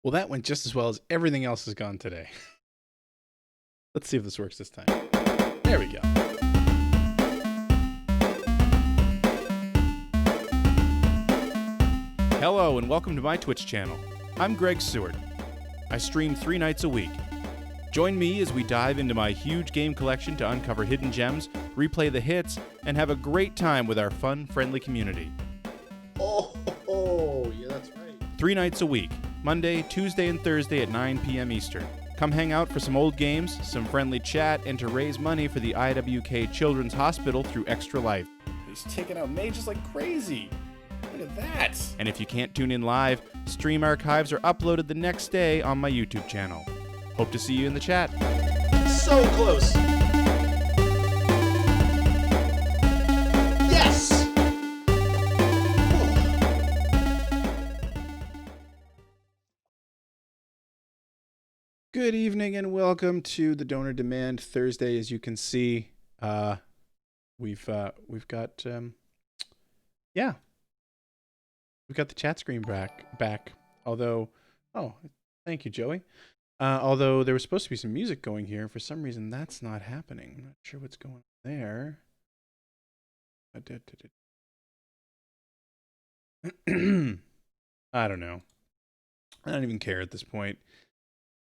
Well, that went just as well as everything else has gone today. Let's see if this works this time. There we go. Hello and welcome to my Twitch channel. I'm Greg Seward. I stream 3 nights a week. Join me as we dive into my huge game collection to uncover hidden gems, replay the hits, and have a great time with our fun, friendly community. Yeah, that's right. 3 nights a week, Monday, Tuesday, and Thursday at 9 p.m. Eastern. Come hang out for some old games, some friendly chat, and to raise money for the IWK Children's Hospital through Extra Life. He's taking out mages like crazy. Look at that. And if you can't tune in live, stream archives are uploaded the next day on my YouTube channel. Hope to see you in the chat. So close. Yes! Good evening and welcome to the Donor Demand Thursday. As you can see, we've got we've got the chat screen back. Although, thank you, Joey. Although there was supposed to be some music going here, for some reason that's not happening. I'm not sure what's going on there. I don't know. I don't even care at this point.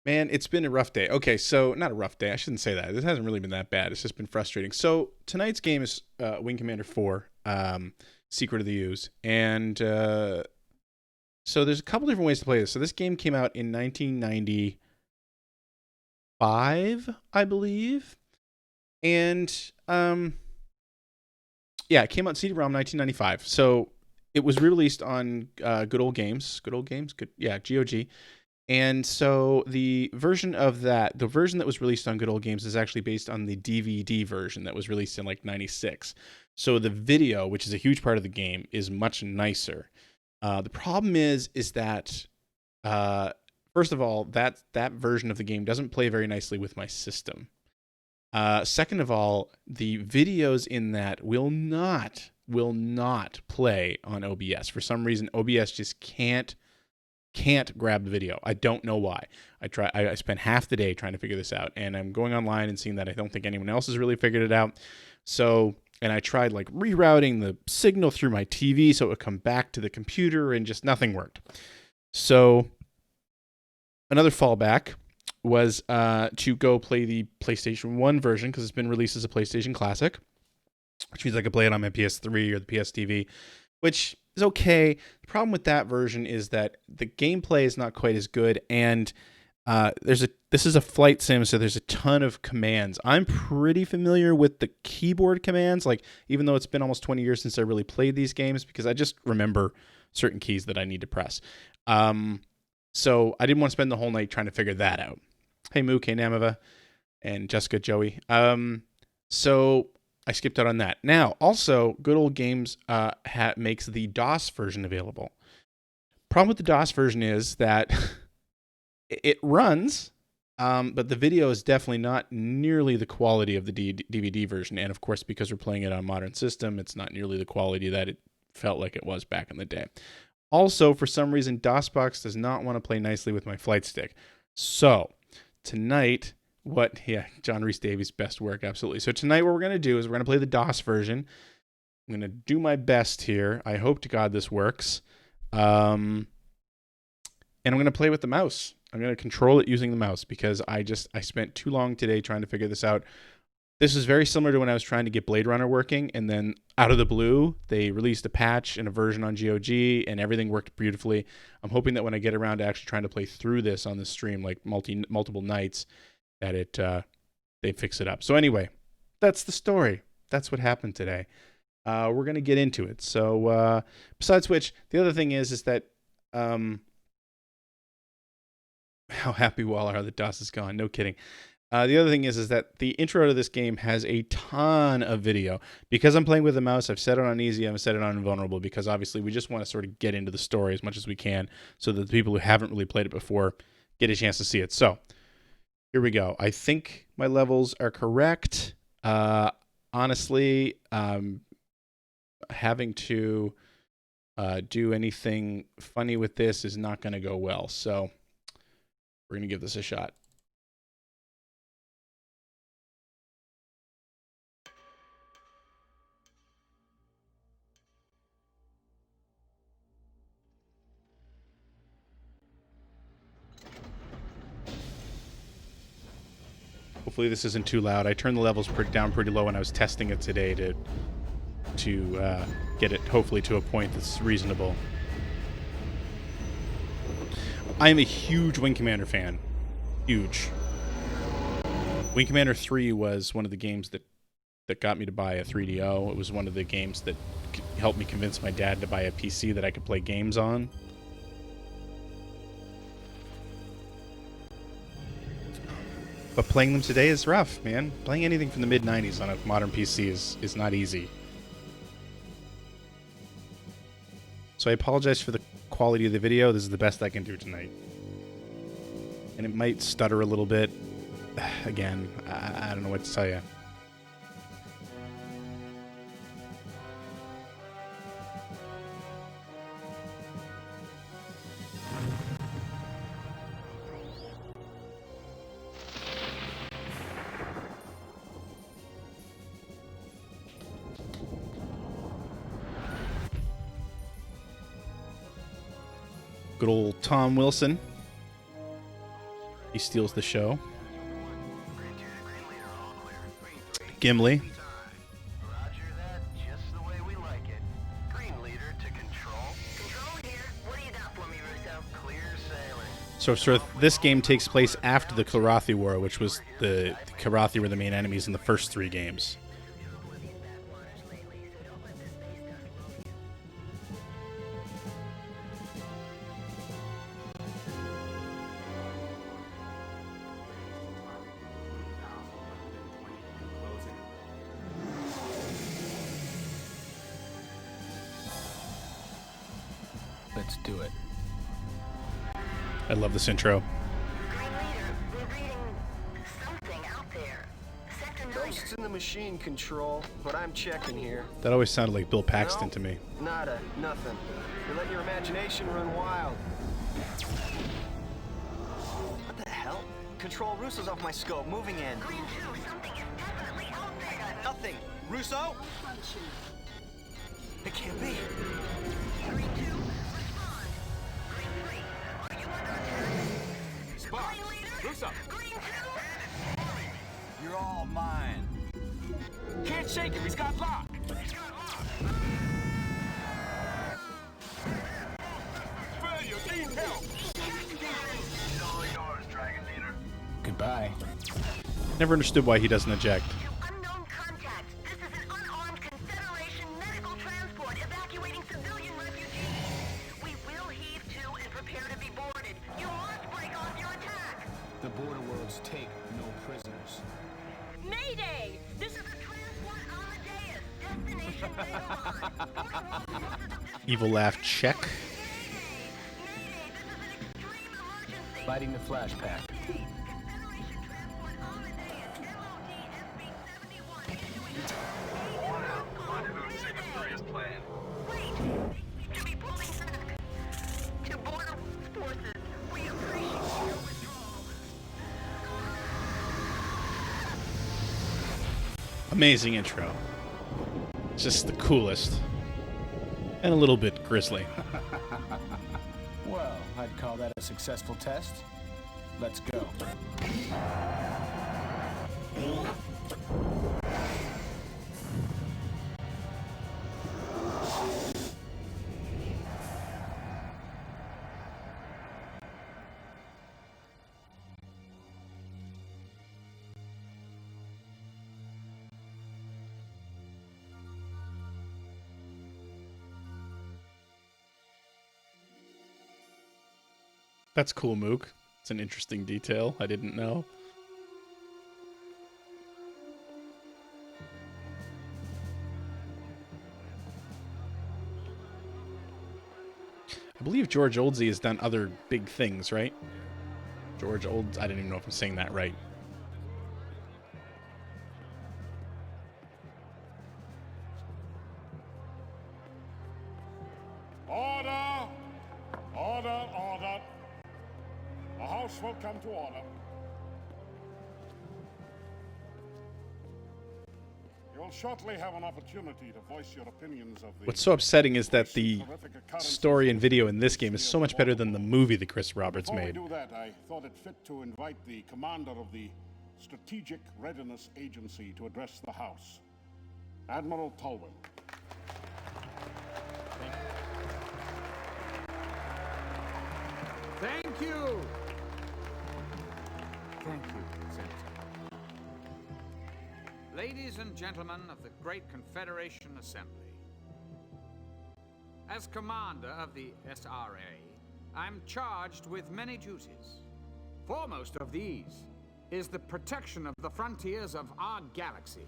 Man, it's been a rough day. Okay, so not a rough day. I shouldn't say that. This hasn't really been that bad. It's just been frustrating. So tonight's game is Wing Commander 4, Secret of the Ooze. And so there's a couple different ways to play this. So this game came out in 1995, I believe. And it came out CD-ROM 1995. So it was released on Good Old Games. GOG. And so the version that was released on Good Old Games is actually based on the DVD version that was released in like 96. So the video, which is a huge part of the game, is much nicer. The problem is that, first of all, that version of the game doesn't play very nicely with my system. Second of all, the videos in that will not play on OBS. For some reason, OBS just can't grab the video. I don't know why. I spent half the day trying to figure this out, and I'm going online and seeing that I don't think anyone else has really figured it out. So, and I tried like rerouting the signal through my TV so it would come back to the computer, and just nothing worked. So another fallback was to go play the PlayStation 1 version, because it's been released as a PlayStation Classic, which means I could play it on my PS3 or the PS TV, which is okay. The problem with that version is that the gameplay is not quite as good, and this is a flight sim, so there's a ton of commands. I'm pretty familiar with the keyboard commands, like even though it's been almost 20 years since I really played these games, because I just remember certain keys that I need to press. So I didn't want to spend the whole night trying to figure that out. Hey Moo, K Namava, and Jessica, Joey. So I skipped out on that. Now, also, Good Old Games makes the DOS version available. Problem with the DOS version is that it runs, but the video is definitely not nearly the quality of the DVD version. And of course, because we're playing it on a modern system, it's not nearly the quality that it felt like it was back in the day. Also, for some reason, DOSBox does not want to play nicely with my flight stick. So, tonight, John Rhys-Davies' best work, absolutely. So tonight what we're going to do is we're going to play the DOS version. I'm going to do my best here. I hope to God this works. And I'm going to play with the mouse. I'm going to control it using the mouse, because I spent too long today trying to figure this out. This is very similar to when I was trying to get Blade Runner working, and then out of the blue, they released a patch and a version on GOG, and everything worked beautifully. I'm hoping that when I get around to actually trying to play through this on this stream, like multiple nights, that they fix it up. So anyway, that's the story. That's what happened today. We're going to get into it. So besides which, the other thing is that how happy we all are that DOS is gone. No kidding. The other thing is that the intro to this game has a ton of video. Because I'm playing with a mouse, I've set it on easy, I've set it on invulnerable, because obviously we just want to sort of get into the story as much as we can, so that the people who haven't really played it before get a chance to see it. So here we go. I think my levels are correct. Honestly, having to do anything funny with this is not going to go well. So We're going to give this a shot. Hopefully this isn't too loud. I turned the levels down pretty low when I was testing it today to get it hopefully to a point that's reasonable. I am a huge Wing Commander fan. Huge. Wing Commander 3 was one of the games that got me to buy a 3DO. It was one of the games that helped me convince my dad to buy a PC that I could play games on. But playing them today is rough, man. Playing anything from the mid-90s on a modern PC is not easy. So I apologize for the quality of the video. This is the best I can do tonight. And it might stutter a little bit. Again, I don't know what to tell you. Good old Tom Wilson. He steals the show. Gimli. Roger that, just the way we like it. Green leader to control. Control here. What do you got for me, Russo? Clear sailing. So this game takes place after the Kilrathi War, which was the Kilrathi were the main enemies in the first 3 games. Let's do it. I love this intro. Green leader, we're reading something out there. Sector 9. Ghosts in the machine, Control, but I'm checking here. That always sounded like Bill Paxton No, to me. Nada, nothing. You're letting your imagination run wild. What the hell? Control, Russo's off my scope, moving in. Green 2, something is definitely out there. I got nothing. Russo? It can't be. Green 2, respond. Green 3, are you under attack? Spot. Green leader? Russo. Green 2? You're all mine. Can't shake him. He's got lock. Failure. Need help. All yours, Dragon leader. Goodbye. Never understood why he doesn't eject. Unknown contact. This is an unarmed Confederation medical transport evacuating civilian refugees. We will heave to and prepare to be boarded. You must break off your attack. The border worlds take no prisoners. Mayday! This is a transport Amadeus. Destination Babylon. Evil laugh check. Mayday! Mayday! This is an extreme emergency. Lighting the flash pack. Mayday! Confederation transport Amadeus. MOD SB-71 issuing Wait! They seem to be pulling back. To border forces, we appreciate your withdrawal. Amazing intro. Just the coolest. And a little bit grisly. Well, I'd call that a successful test. Let's go. That's cool, Mook. It's an interesting detail I didn't know. I believe George Oldsey has done other big things, right? George Olds... I don't even know if I'm saying that right. Order! Order, order! A house House will come to order. You will shortly have an opportunity to voice your opinions of the... What's so upsetting is that the story and video in this game is so much better than the movie that Chris Roberts made. Before we do that, I thought it fit to invite the commander of the Strategic Readiness Agency to address the House, Admiral Tolwyn. Thank you. Thank you, Senator. Ladies and gentlemen of the Great Confederation Assembly, as commander of the SRA, I'm charged with many duties. Foremost of these is the protection of the frontiers of our galaxy.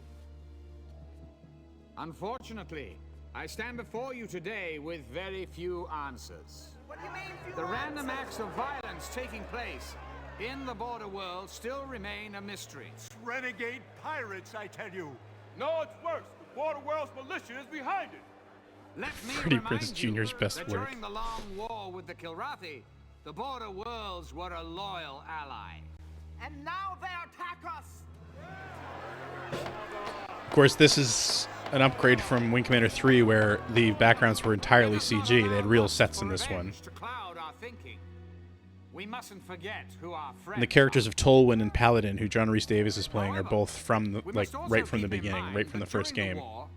Unfortunately, I stand before you today with very few answers. What do you mean, The random acts of violence taking place in the border world still remain a mystery. Renegade pirates, I tell you. No, it's worse. The border world's militia is behind it. Let me Freddie remind Prinze you Jr.'s best that work. during the long war with the Kilrathi, the border worlds were a loyal ally. And now they attack us! Of course, this is an upgrade from Wing Commander 3, where the backgrounds were entirely CG. They had real sets in this one. To cloud our thinking. We mustn't forget who our friends And the characters are. of Tolwyn and Paladin, who John Rhys-Davies is playing, are However, both from the, we like must also right from the keep in beginning, mind right from the that first during game. the war,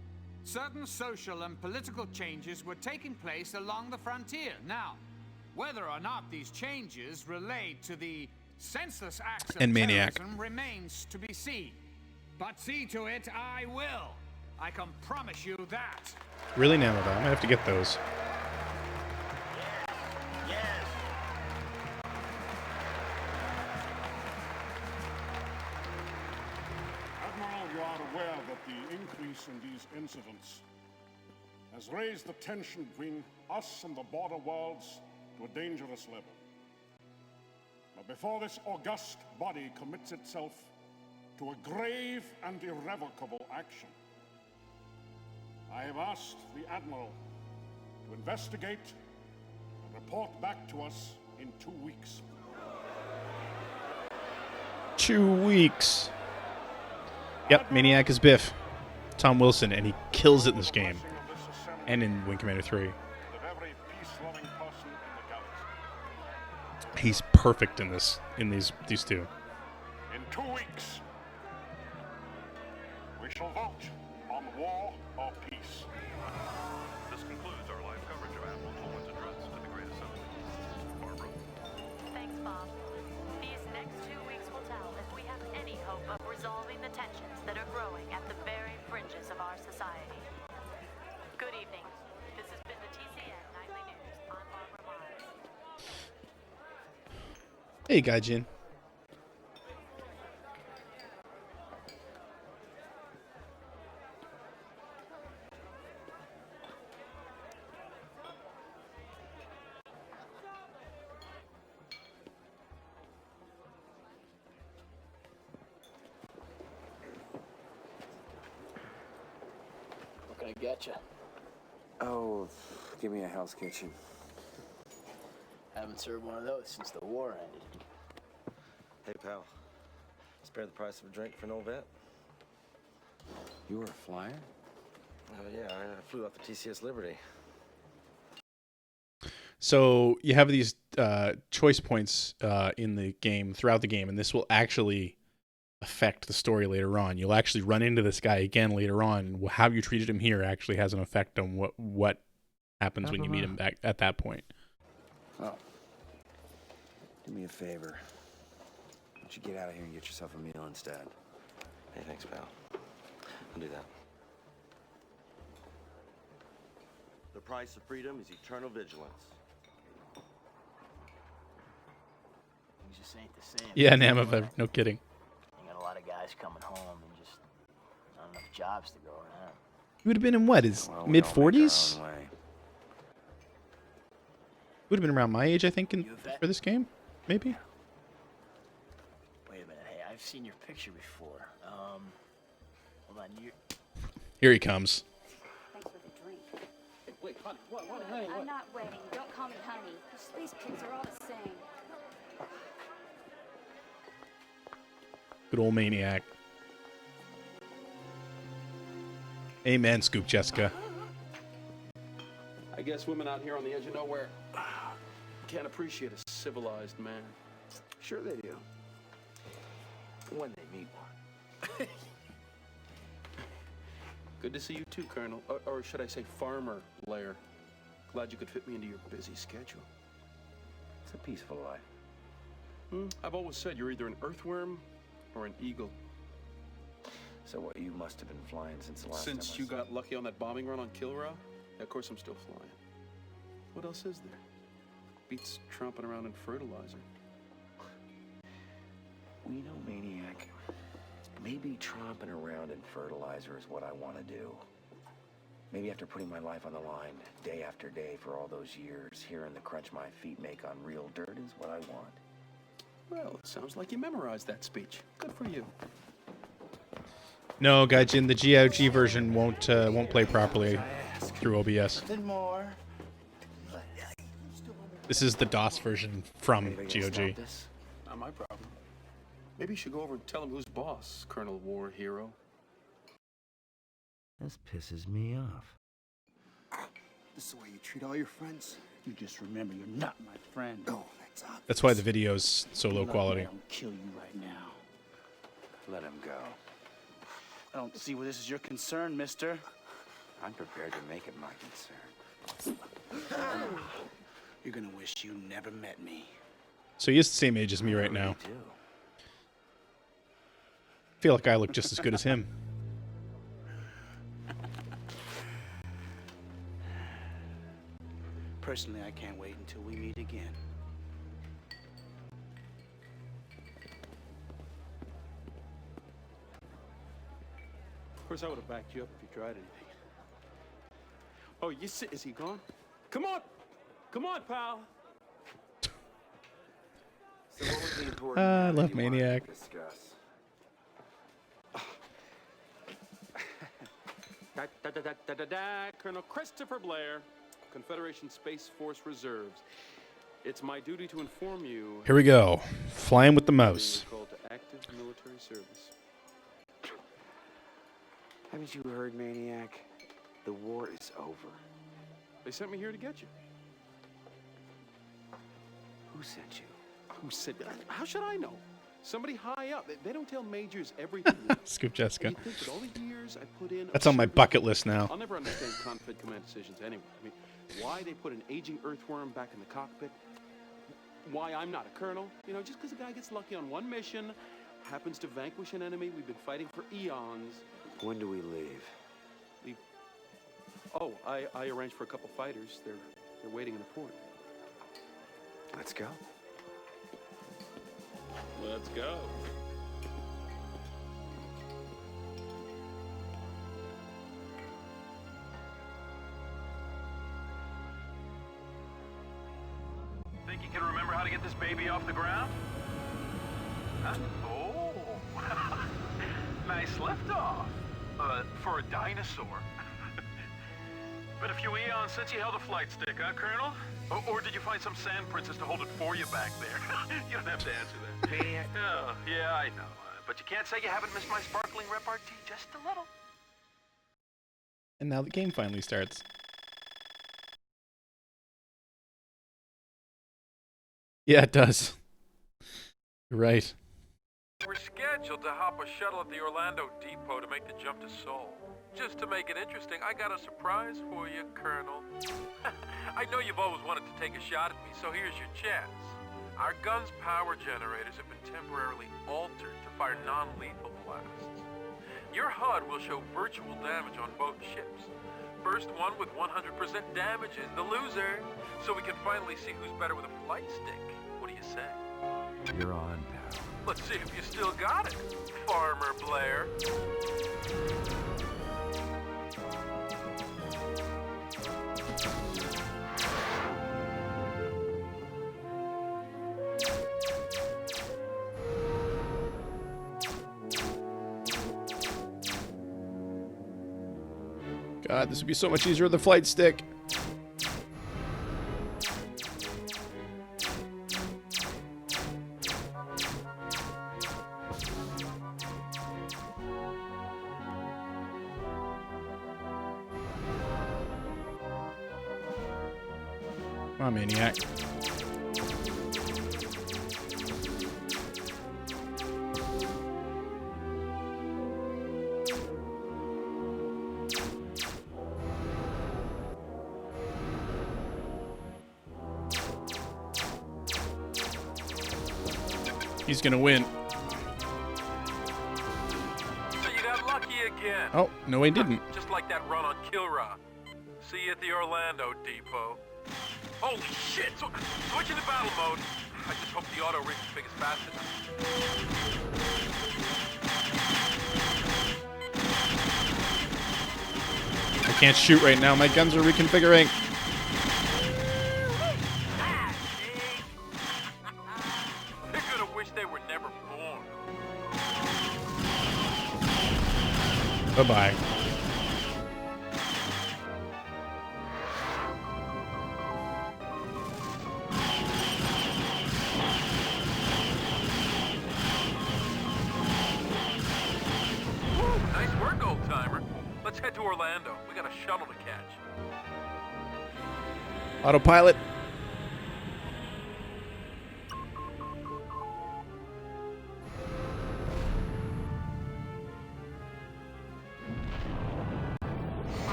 certain social and political changes were taking place along the frontier. Now, whether or not these changes relate to the senseless acts of And Maniac. terrorism remains to be seen. But see to it, I will. I can promise you that. Really, now, I'm gonna have to get those. Admiral, you are aware that the increase in these incidents has raised the tension between us and the border worlds to a dangerous level. But before this august body commits itself to a grave and irrevocable action, I have asked the Admiral to investigate and report back to us in 2 weeks. 2 weeks. Yep, Maniac is Biff. Tom Wilson, and he kills it in this game. And in Wing Commander 3. Of every peace-loving person in the galaxy. He's perfect in this, in these two. In 2 weeks, we shall vote on war or peace. This concludes our live coverage of Admiral Tolwyn's address to the Great Assembly. Barbara. Thanks, Bob. These next 2 weeks will tell if we have any hope of resolving the tensions that are growing at the very fringes of our society. Good evening. This has been the TCN Nightly News. I'm Barbara Miles. Hey, Gaijin. What can I get you? Oh, give me a Hell's Kitchen. Haven't served one of those since the war ended. Hey, pal. Spare the price of a drink for no vet? You were a flyer? Yeah, I flew off the TCS Liberty. So you have these choice points in the game, throughout the game, and this will actually affect the story later on. You'll actually run into this guy again later on. How you treated him here actually has an effect on what happens when you meet him back at that point. Oh. Do me a favor. Why don't you get out of here and get yourself a meal instead? Hey, thanks, pal. I'll do that. The price of freedom is eternal vigilance. Things just ain't the same. Yeah, Namava, no kidding. You got a lot of guys coming home and just not enough jobs to go around. You would have been in what, his Well, we mid all make our 40s? own way. Would have been around my age, I think, You a vet? for this game, maybe. Wait a minute. Hey, I've seen your picture before. Hold on. You. Here he comes. Thanks for the drink. Wait, honey. What? I'm not waiting. Don't call me honey. These kids are all the same. Good old Maniac. Amen, Scoop Jessica. I guess women out here on the edge of nowhere can't appreciate a civilized man. Sure they do. When they meet one. Good to see you too, Colonel. Or should I say Farmer Blair. Glad you could fit me into your busy schedule. It's a peaceful life. I've always said you're either an earthworm or an eagle. So what, you must have been flying since the last time Since you got lucky on that bombing run on Kilrow? Yeah, of course I'm still flying. What else is there? Beats tromping around in fertilizer. Well, you know, Maniac, maybe tromping around in fertilizer is what I want to do. Maybe after putting my life on the line day after day for all those years, hearing the crunch my feet make on real dirt is what I want. Well, it sounds like you memorized that speech. Good for you. No, Gaijin, the GOG version won't play properly through OBS. Nothing more. This is the DOS version from GOG. Not my problem. Maybe you should go over and tell him who's boss, Colonel War Hero. This pisses me off. This is the way you treat all your friends? You just remember you're not my friend. Oh, that's obvious. That's why the video's so low quality. I don't kill you right now. Let him go. I don't see where this is your concern, mister. I'm prepared to make it my concern. You're gonna wish you never met me. So he is the same age as me right now. I feel like I look just as good as him. Personally, I can't wait until we meet again. Of course, I would have backed you up if you tried anything. Oh, you see, is he gone? Come on! Come on, pal! So what was the important I matter love you wanted to Maniac. discuss? Colonel Christopher Blair, Confederation Space Force Reserves. It's my duty to inform you. Here we go. Flying with the mouse. Called to active military service. Haven't you heard, Maniac? The war is over. They sent me here to get you. Who sent you? Who said? How should I know? Somebody high up. They don't tell majors everything. Scoop Jessica. And you think that all the years I put in. That's on my bucket list now. I'll never understand Confed command decisions anyway. I mean, why they put an aging earthworm back in the cockpit? Why I'm not a colonel? You know, just because a guy gets lucky on one mission, happens to vanquish an enemy we've been fighting for eons. When do we leave? Leave. Oh, I arranged for a couple fighters. They're waiting in the port. Let's go. Let's go. Think you can remember how to get this baby off the ground? Huh? Oh, nice liftoff. For a dinosaur. Been a few eons since you held a flight stick, huh, Colonel? Or did you find some sand princess to hold it for you back there? You don't have to answer that. Oh, yeah, I know. But you can't say you haven't missed my sparkling repartee just a little. And now the game finally starts. Yeah, it does. You're right. We're scheduled to hop a shuttle at the Orlando depot to make the jump to Seoul. Just to make it interesting, I got a surprise for you, Colonel. I know you've always wanted to take a shot at me, so here's your chance. Our gun's power generators have been temporarily altered to fire non-lethal blasts. Your HUD will show virtual damage on both ships. First one with 100% damage is the loser, so we can finally see who's better with a flight stick. What do you say? You're on, pal. Let's see if you still got it, Farmer Blair. God, this would be so much easier with the flight stick. Come on, Maniac. He's gonna win. So you got lucky again. Oh, no, he didn't. Just like that run on Kilra. See you at the Orlando depot. Holy shit! Switching to battle mode. I just hope the auto reconfig is fast enough. I can't shoot right now. My guns are reconfiguring. They're gonna wish they were never born. Bye-bye. Nice work, old-timer. Let's head to Orlando. We got a shuttle to catch. Autopilot.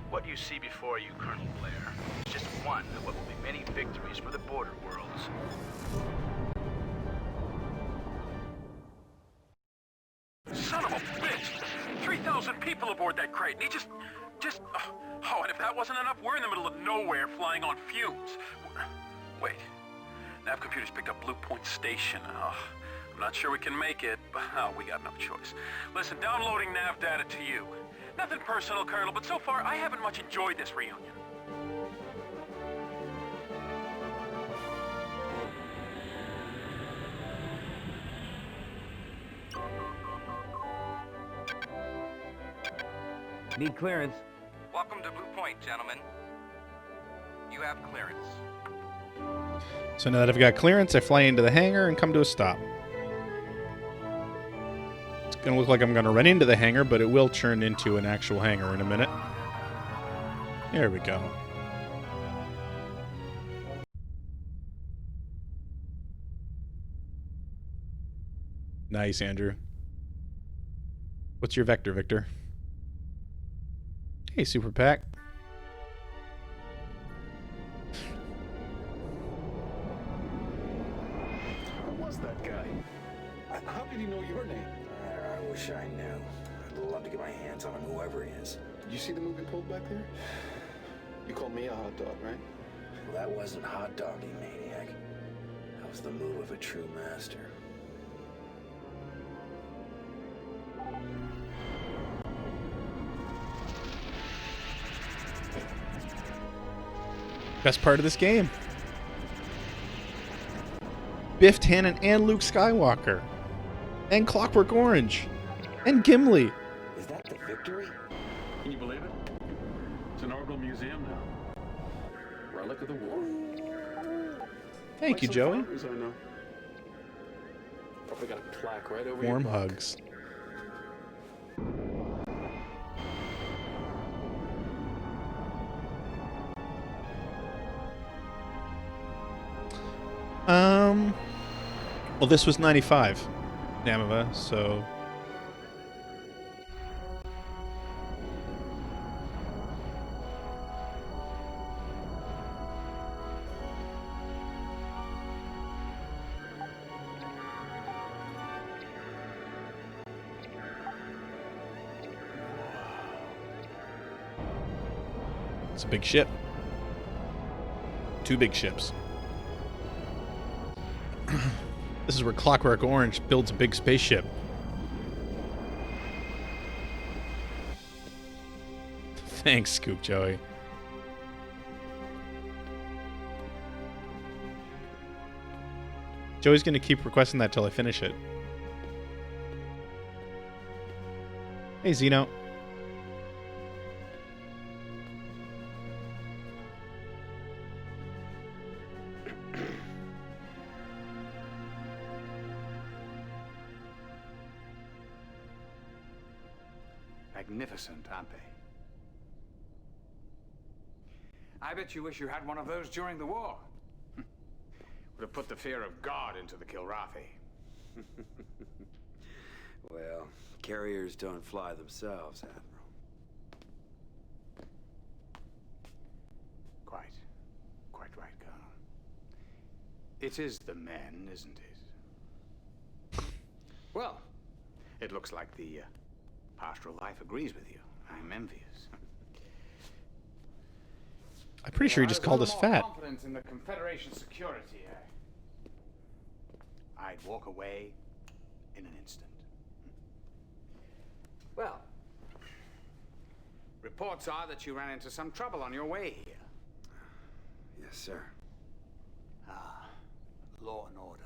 What you see before you, Colonel Blair, is just one of what will be many victories for the border worlds. Son of a bitch! 3,000 people aboard that crate, and he just... Oh, and if that wasn't enough, we're in the middle of nowhere flying on fumes. Wait. Nav computers picked up Blue Point Station. Oh, I'm not sure we can make it, but we got no choice. Listen, downloading nav data to you. Nothing personal, Colonel, but so far I haven't much enjoyed this reunion. Need clearance. Welcome to Blue Point, gentlemen. You have clearance. So now that I've got clearance, I fly into the hangar and come to a stop. It's going to look like I'm going to run into the hangar, but it will turn into an actual hangar in a minute. There we go. Nice, Andrew. What's your vector, Victor? Hey, Super Pack. Who was that guy? How did he know your name? I wish I knew. I'd love to get my hands on him, whoever he is. Did you see the movie pulled back there? You called me a hot dog, right? Well, that wasn't hot doggy, Maniac. That was the move of a true master. Best part of this game. Biff Tannen and Luke Skywalker. And Clockwork Orange. And Gimli. Is that the victory? Can you believe it? It's an orbital museum now. Relic of the war. Thank you, Joey. I know. Probably got a plaque right over Warm your butt. hugs. Well, this was 95, Namava, so... It's a big ship. 2 big ships. This is where Clockwork Orange builds a big spaceship. Thanks, Scoop Joey. Joey's gonna keep requesting that till I finish it. Hey, Zeno. Magnificent, aren't they? I bet you wish you had one of those during the war. Would have put the fear of God into the Kilrathi. Well, carriers don't fly themselves, Admiral. Quite right, Colonel. It is the men, isn't it? Well, it looks like the pastoral life agrees with you. I'm envious. I'm pretty sure he just called us fat. Confidence in the Confederation security, I'd walk away in an instant. Well, reports are that you ran into some trouble on your way here. Yes, sir. Law and order.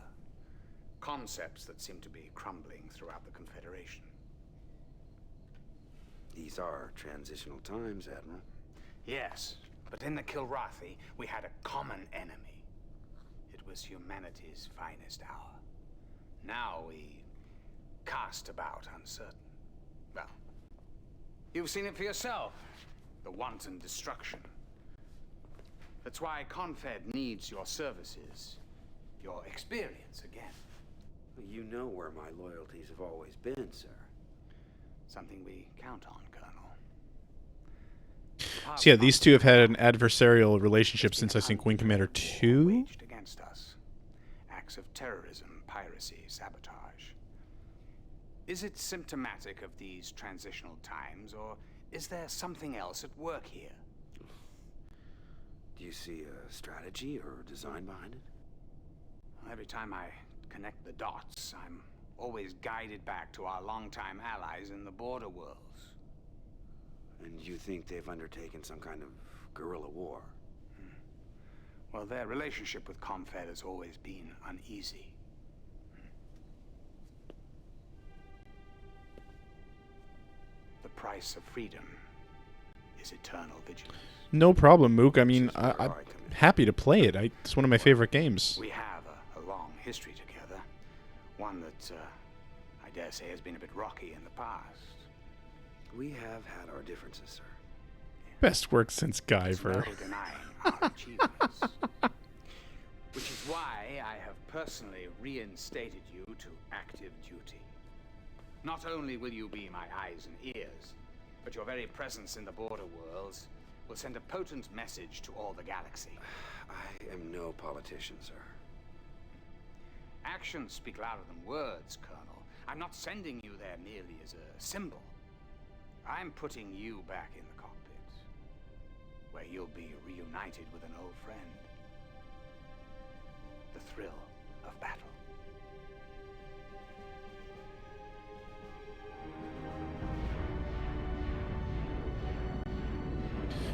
Concepts that seem to be crumbling throughout the Confederation. These are transitional times, Admiral. Yes, but in the Kilrathi, we had a common enemy. It was humanity's finest hour. Now we cast about uncertain. Well, you've seen it for yourself. The wanton destruction. That's why Confed needs your services. Your experience again. You know where my loyalties have always been, sir. Something we count on, Colonel. So yeah, these two have had an adversarial relationship since I think Wing Commander 2. Waged against us. Acts of terrorism, piracy, sabotage. Is it symptomatic of these transitional times, or is there something else at work here? Do you see a strategy or design behind it? Every time I connect the dots, I'm always guided back to our longtime allies in the border worlds. And you think they've undertaken some kind of guerrilla war? Well, their relationship with Confed has always been uneasy. The price of freedom is eternal vigilance. No problem, Mook. I mean, I'm happy to play it. It's one of my favorite games. We have a long history together. One that, I dare say, has been a bit rocky in the past. We have had our differences, sir. Best work since Guyver. No denying our achievements. Which is why I have personally reinstated you to active duty. Not only will you be my eyes and ears, but your very presence in the border worlds will send a potent message to all the galaxy. I am no politician, sir. Actions speak louder than words, Colonel. I'm not sending you there merely as a symbol. I'm putting you back in the cockpit, where you'll be reunited with an old friend. The thrill of battle.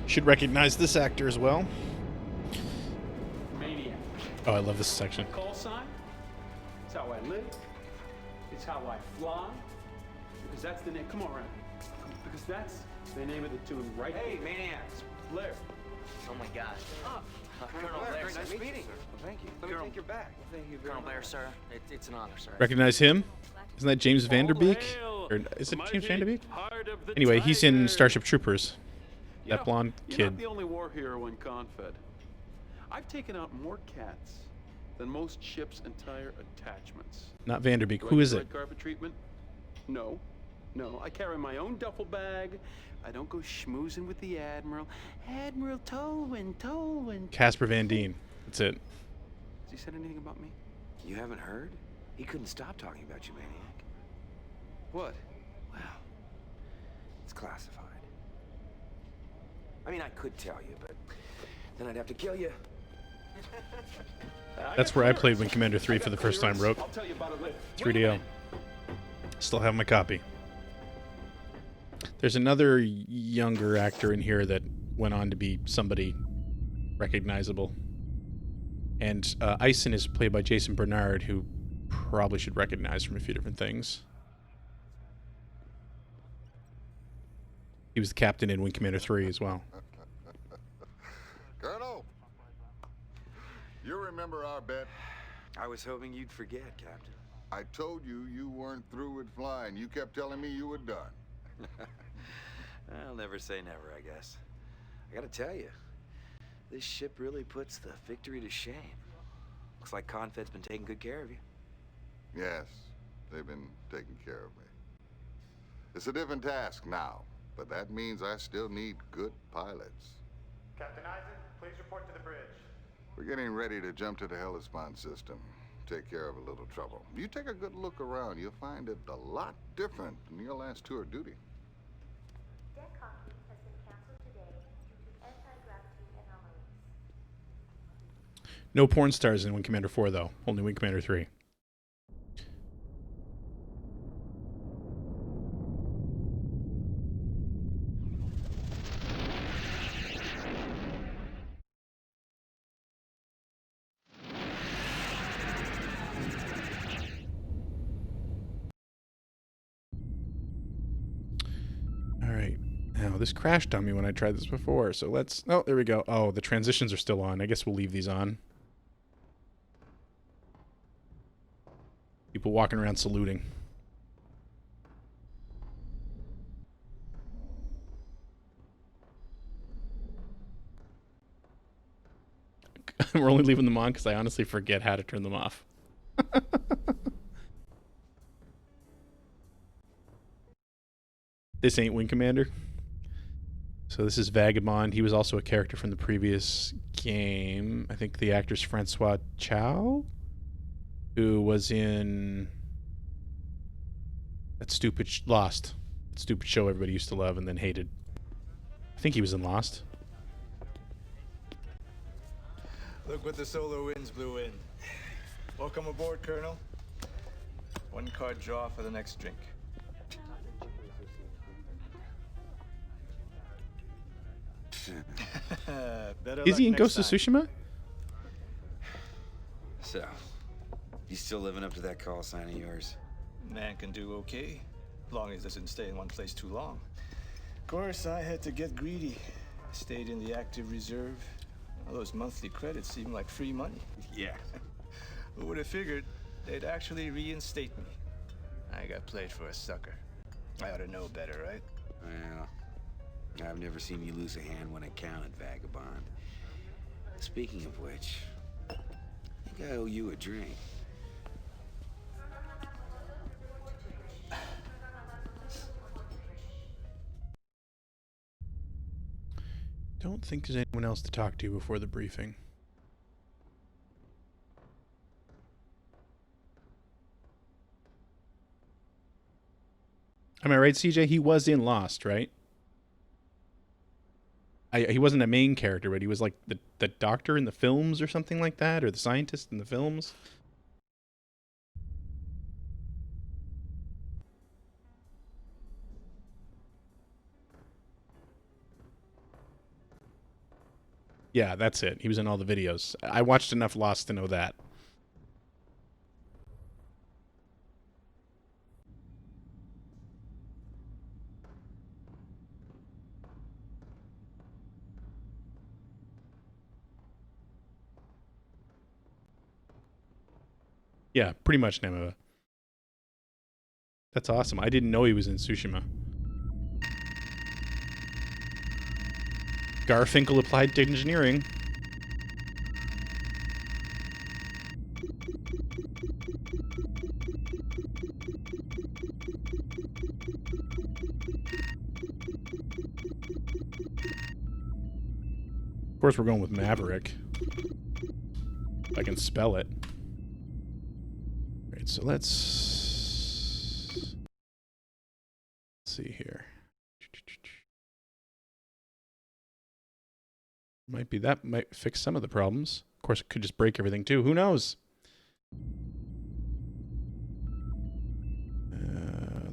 Should recognize this actor as well. Maniac. Oh, I love this section. Call sign. It's how I live. It's how I fly. Because that's the name. Come on, Ryan. Because that's the name of the tune right Hey, there. maniacs. Blair. Oh my God. Colonel Blair, nice sir. meeting you. Well, thank you. Let me take your bag. Well, thank you very Colonel much. Blair, sir. It's an honor, sir. Recognize him? Isn't that James Vanderbeek? Or is it James Vanderbeek? Anyway, he's in Starship Troopers. That blonde You're kid. not the only war hero in Confed. I've taken out more cats than most ships' entire attachments. Not Vanderbeek. Do I Who get is it? red carpet treatment? No. No, I carry my own duffel bag. I don't go schmoozing with the Admiral. Admiral Tolwyn. Casper Van Dien. That's it. Has he said anything about me? You haven't heard? He couldn't stop talking about you, maniac. What? Well, it's classified. I mean, I could tell you, but then I'd have to kill you. That's where I played Wing Commander 3 for the first time, Roke. I'll tell you about it later. 3DO. Still have my copy. There's another younger actor in here that went on to be somebody recognizable. And Ison is played by Jason Bernard, who probably should recognize from a few different things. He was the captain in Wing Commander 3 as well. Colonel, you remember our bet? I was hoping you'd forget, Captain. I told you you weren't through with flying. You kept telling me you were done. I'll never say never, I guess. I gotta tell you, This ship really puts the victory to shame. Looks like Confed's been taking good care of you. Yes, they've been taking care of me. It's a different task now, but that means I still need good pilots. Captain Isaac, please report to the bridge. We're getting ready to jump to the Hellespont system. Take care of a little trouble. You take a good look around, you'll find it a lot different than your last tour of duty. Deck hockey has been canceled today due to anti-gravity anomalies. No porn stars in Wing Commander 4, though. Only Wing Commander 3. Alright. Now, this crashed on me when I tried this before, so let's... Oh, there we go. Oh, the transitions are still on. I guess we'll leave these on. People walking around saluting. We're only leaving them on because I honestly forget how to turn them off. This ain't Wing Commander. So this is Vagabond. He was also a character from the previous game. I think the actor's Francois Chow, who was in that stupid Lost. That stupid show everybody used to love and then hated. I think he was in Lost. Look what the solar winds blew in. Welcome aboard, Colonel. One card draw for the next drink. Is he in Ghost of Tsushima? So, you still living up to that call sign of yours? Man can do okay, as long as he doesn't stay in one place too long. Of course, I had to get greedy. Stayed in the active reserve. All those monthly credits seem like free money. Yeah. Who would have figured they'd actually reinstate me? I got played for a sucker. I ought to know better, right? Well, I've never seen you lose a hand when it counted, Vagabond. Speaking of which, I think I owe you a drink. Don't think there's anyone else to talk to before the briefing. Am I right, CJ? He was in Lost, right? He wasn't a main character, but he was like the doctor in the films or something like that, or the scientist in the films. Yeah, that's it. He was in all the videos. I watched enough Lost to know that. Yeah, pretty much Nemeva. That's awesome. I didn't know he was in Tsushima. Garfinkel applied to engineering. Of course, we're going with Maverick. If I can spell it. All right, so let's see here. Might fix some of the problems. Of course, it could just break everything too. Who knows?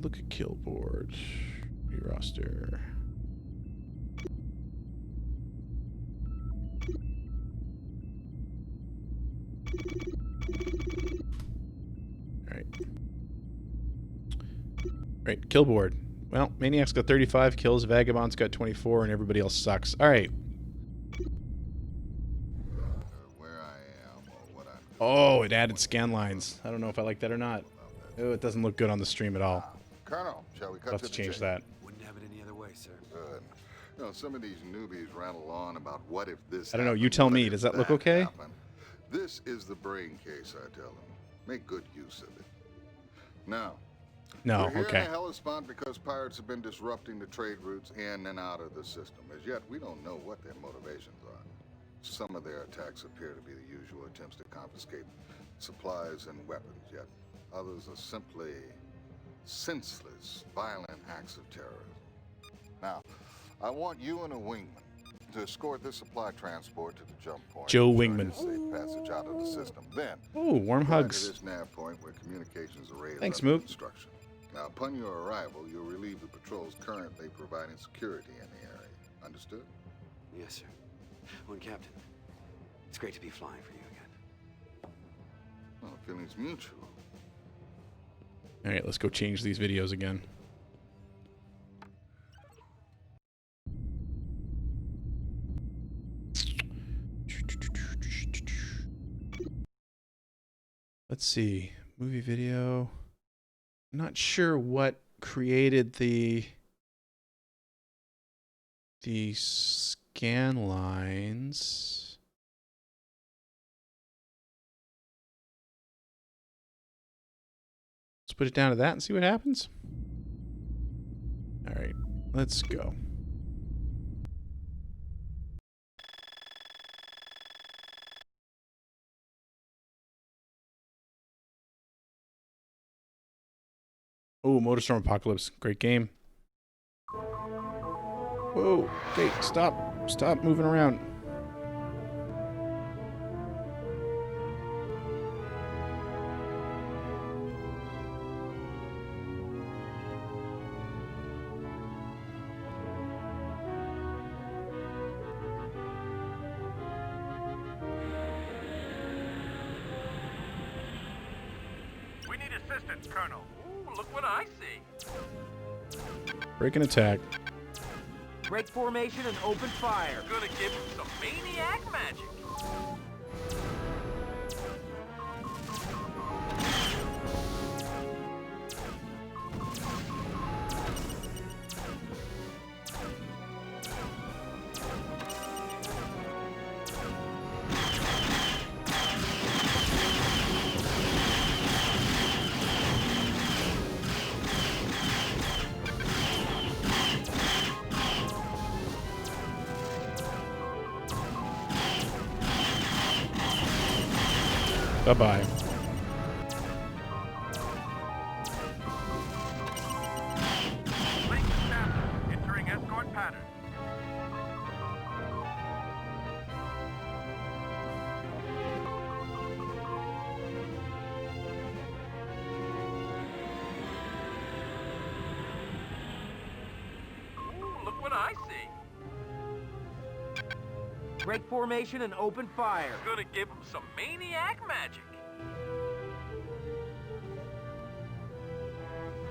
Look at kill board. Re-roster. Alright. Right, kill board. Well, Maniac's got 35 kills, Vagabond's got 24, and everybody else sucks. Alright. Oh, it added scan lines. I don't know if I like that or not. Oh, it doesn't look good on the stream at all. Colonel, shall we cut Let's to the change chase? that. Wouldn't have it any other way, sir. Good. You know, some of these newbies rattle on about what if this I don't know. You happened, tell what me. if Does that look that okay? happened. This is the brain case, I tell them. Make good use of it. Now, No, we're here okay. in the Hellespont because pirates have been disrupting the trade routes in and out of the system. As yet, we don't know what their motivations are. Some of their attacks appear to be the usual attempts to confiscate supplies and weapons, yet others are simply senseless, violent acts of terrorism. Now, I want you and a wingman to escort this supply transport to the jump point. Joe Ensure Wingman. its safe passage out of the system. Then, Oh, warm fly hugs. to this nav point where communications array is Thanks, under Mook. construction. Now, upon your arrival, you'll relieve the patrols currently providing security in the area. Understood? Yes, sir. Oh, and Captain, it's great to be flying for you again. Well, the feeling's mutual. All right, let's go change these videos again. Let's see. Movie video. I'm not sure what created the scan lines. Let's put it down to that and see what happens. All right, let's go. Oh, Motorstorm Apocalypse. Great game. Whoa. Okay, stop. Stop moving around. We need assistance, Colonel. Ooh, look what I see. Break and attack. Break formation and open fire. Gonna give him some maniac magic. Bye-bye. Link established. Entering escort pattern. Ooh, look what I see. Break formation and open fire. Gonna give him some maniac magic.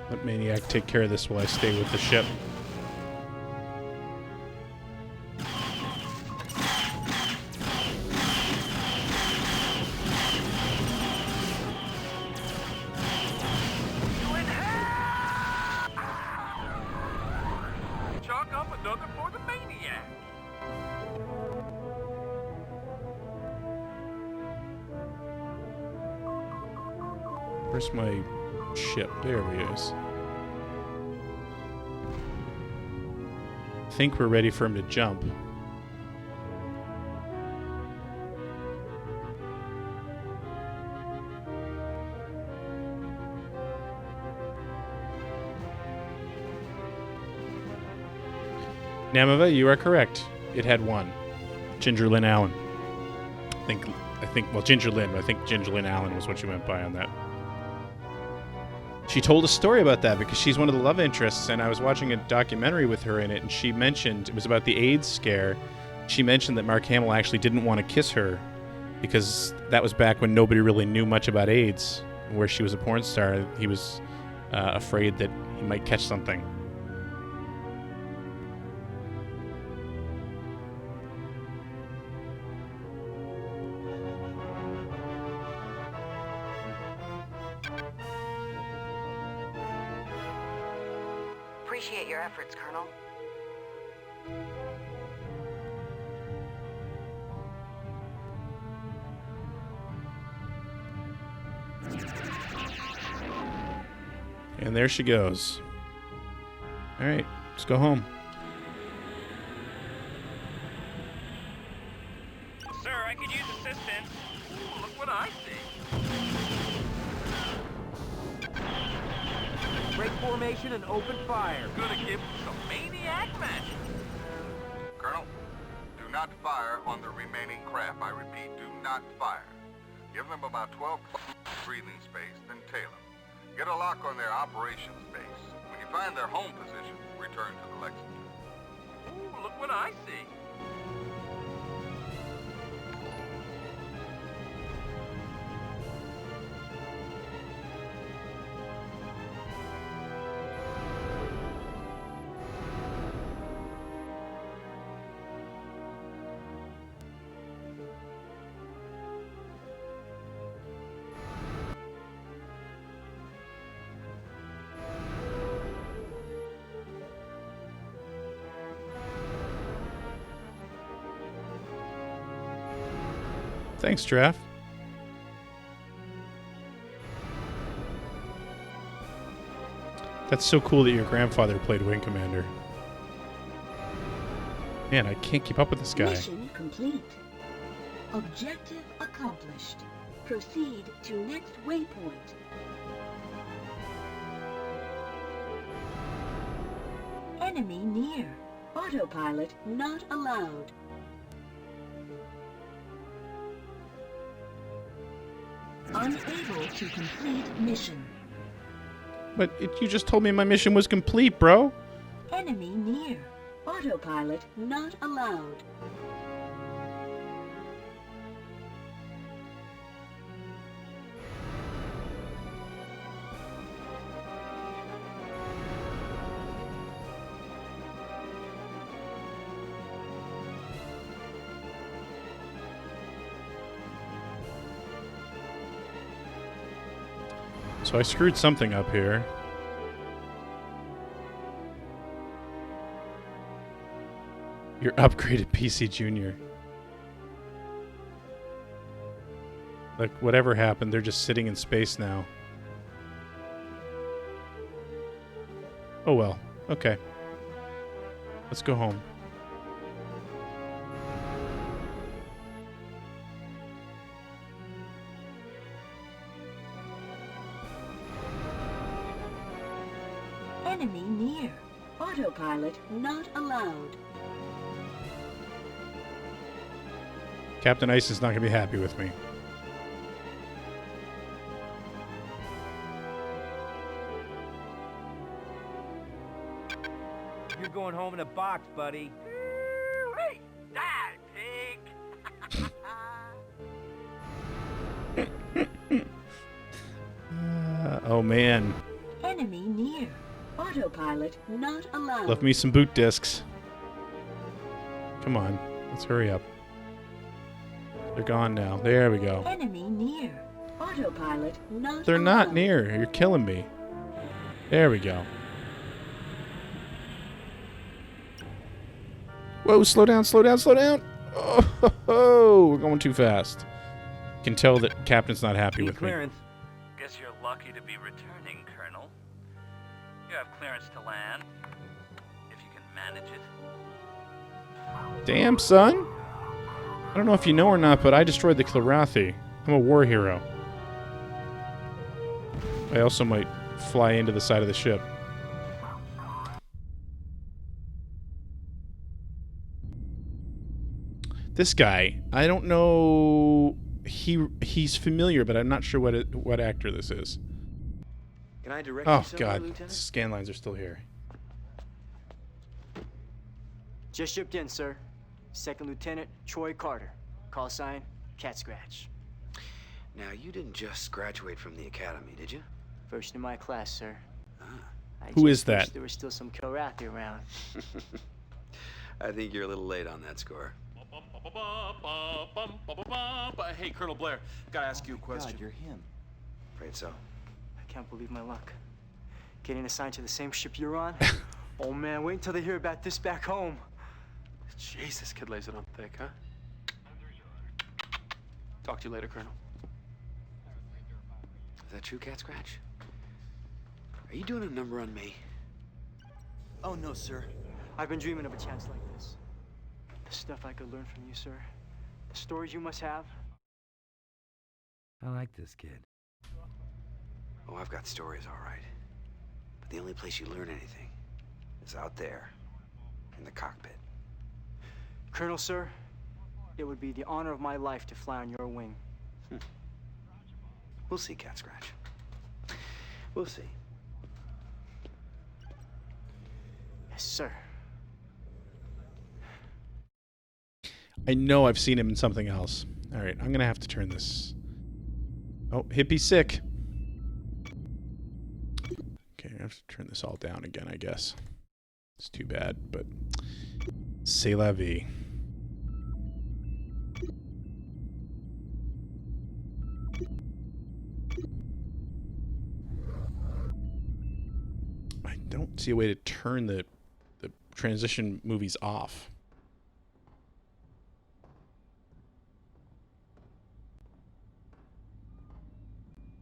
Let Maniac take care of this while I stay with the ship. Chalk up another for the maniac. Where's my ship? There he is. I think we're ready for him to jump. Namava, you are correct. It had one. Ginger Lynn Allen. I think, well, Ginger Lynn, but I think Ginger Lynn Allen was what you went by on that. She told a story about that because she's one of the love interests, and I was watching a documentary with her in it, and she mentioned, it was about the AIDS scare, she mentioned that Mark Hamill actually didn't want to kiss her because that was back when nobody really knew much about AIDS, where she was a porn star. He was afraid that he might catch something. Appreciate your efforts, Colonel. And there she goes. All right, let's go home. Sir, I could use assistance. Ooh, look what I see. Break formation and open fire. Gonna give some maniac magic. Colonel, do not fire on the remaining craft. I repeat, do not fire. Give them about 12 breathing space, then tail them. Get a lock on their operations base. When you find their home position, return to the Lexington. Ooh, look what I see. Thanks, Draft. That's so cool that your grandfather played Wing Commander. Man, I can't keep up with this guy. Mission complete. Objective accomplished. Proceed to next waypoint. Enemy near. Autopilot not allowed. Unable to complete mission. But you just told me my mission was complete, bro. Enemy near. Autopilot not allowed. So I screwed something up here. Your upgraded PC Junior. Like, whatever happened, they're just sitting in space now. Oh well. Okay. Let's go home. Enemy near. Autopilot not allowed. Captain Ice is not going to be happy with me. You're going home in a box, buddy. Hey, die, pig! Oh man. Enemy near. Autopilot not allowed. Left me some boot discs. Come on. Let's hurry up. They're gone now. There we go. Enemy near. Autopilot not They're allowed. not near. You're killing me. There we go. Whoa, slow down, slow down, slow down. Oh, we're going too fast. You can tell that Captain's not happy with me. Guess you're lucky to be returning, Colonel. You have clearance to land, if you can manage it. Damn, son. I don't know if you know or not, but I destroyed the Kilrathi. I'm a war hero. I also might fly into the side of the ship. This guy, I don't know. He's familiar, but I'm not sure what actor this is. Can I direct Oh you somewhere, God, Lieutenant? scan lines are still here. Just shipped in, sir. Second Lieutenant Troy Carter. Call sign, Cat Scratch. Now, you didn't just graduate from the academy, did you? First in my class, sir. I Who just is that? wish there was still some Kilrathi around. I think you're a little late on that score. Hey, Colonel Blair, gotta ask you a question. God, you're him. Afraid so. I can't believe my luck. Getting assigned to the same ship you're on? Oh man, wait until they hear about this back home. Jesus, kid lays it on thick, huh? Talk to you later, Colonel. Is that true, Cat Scratch? Are you doing a number on me? Oh, no, sir. I've been dreaming of a chance like this. The stuff I could learn from you, sir. The stories you must have. I like this kid. Oh, I've got stories, all right. But the only place you learn anything is out there, in the cockpit. Colonel, sir, it would be the honor of my life to fly on your wing. We'll see, Cat Scratch. We'll see. Yes, sir. I know I've seen him in something else. All right, I'm going to have to turn this. Oh, hippie's sick. Okay, I have to turn this all down again, I guess. It's too bad, but c'est la vie. I don't see a way to turn the transition movies off.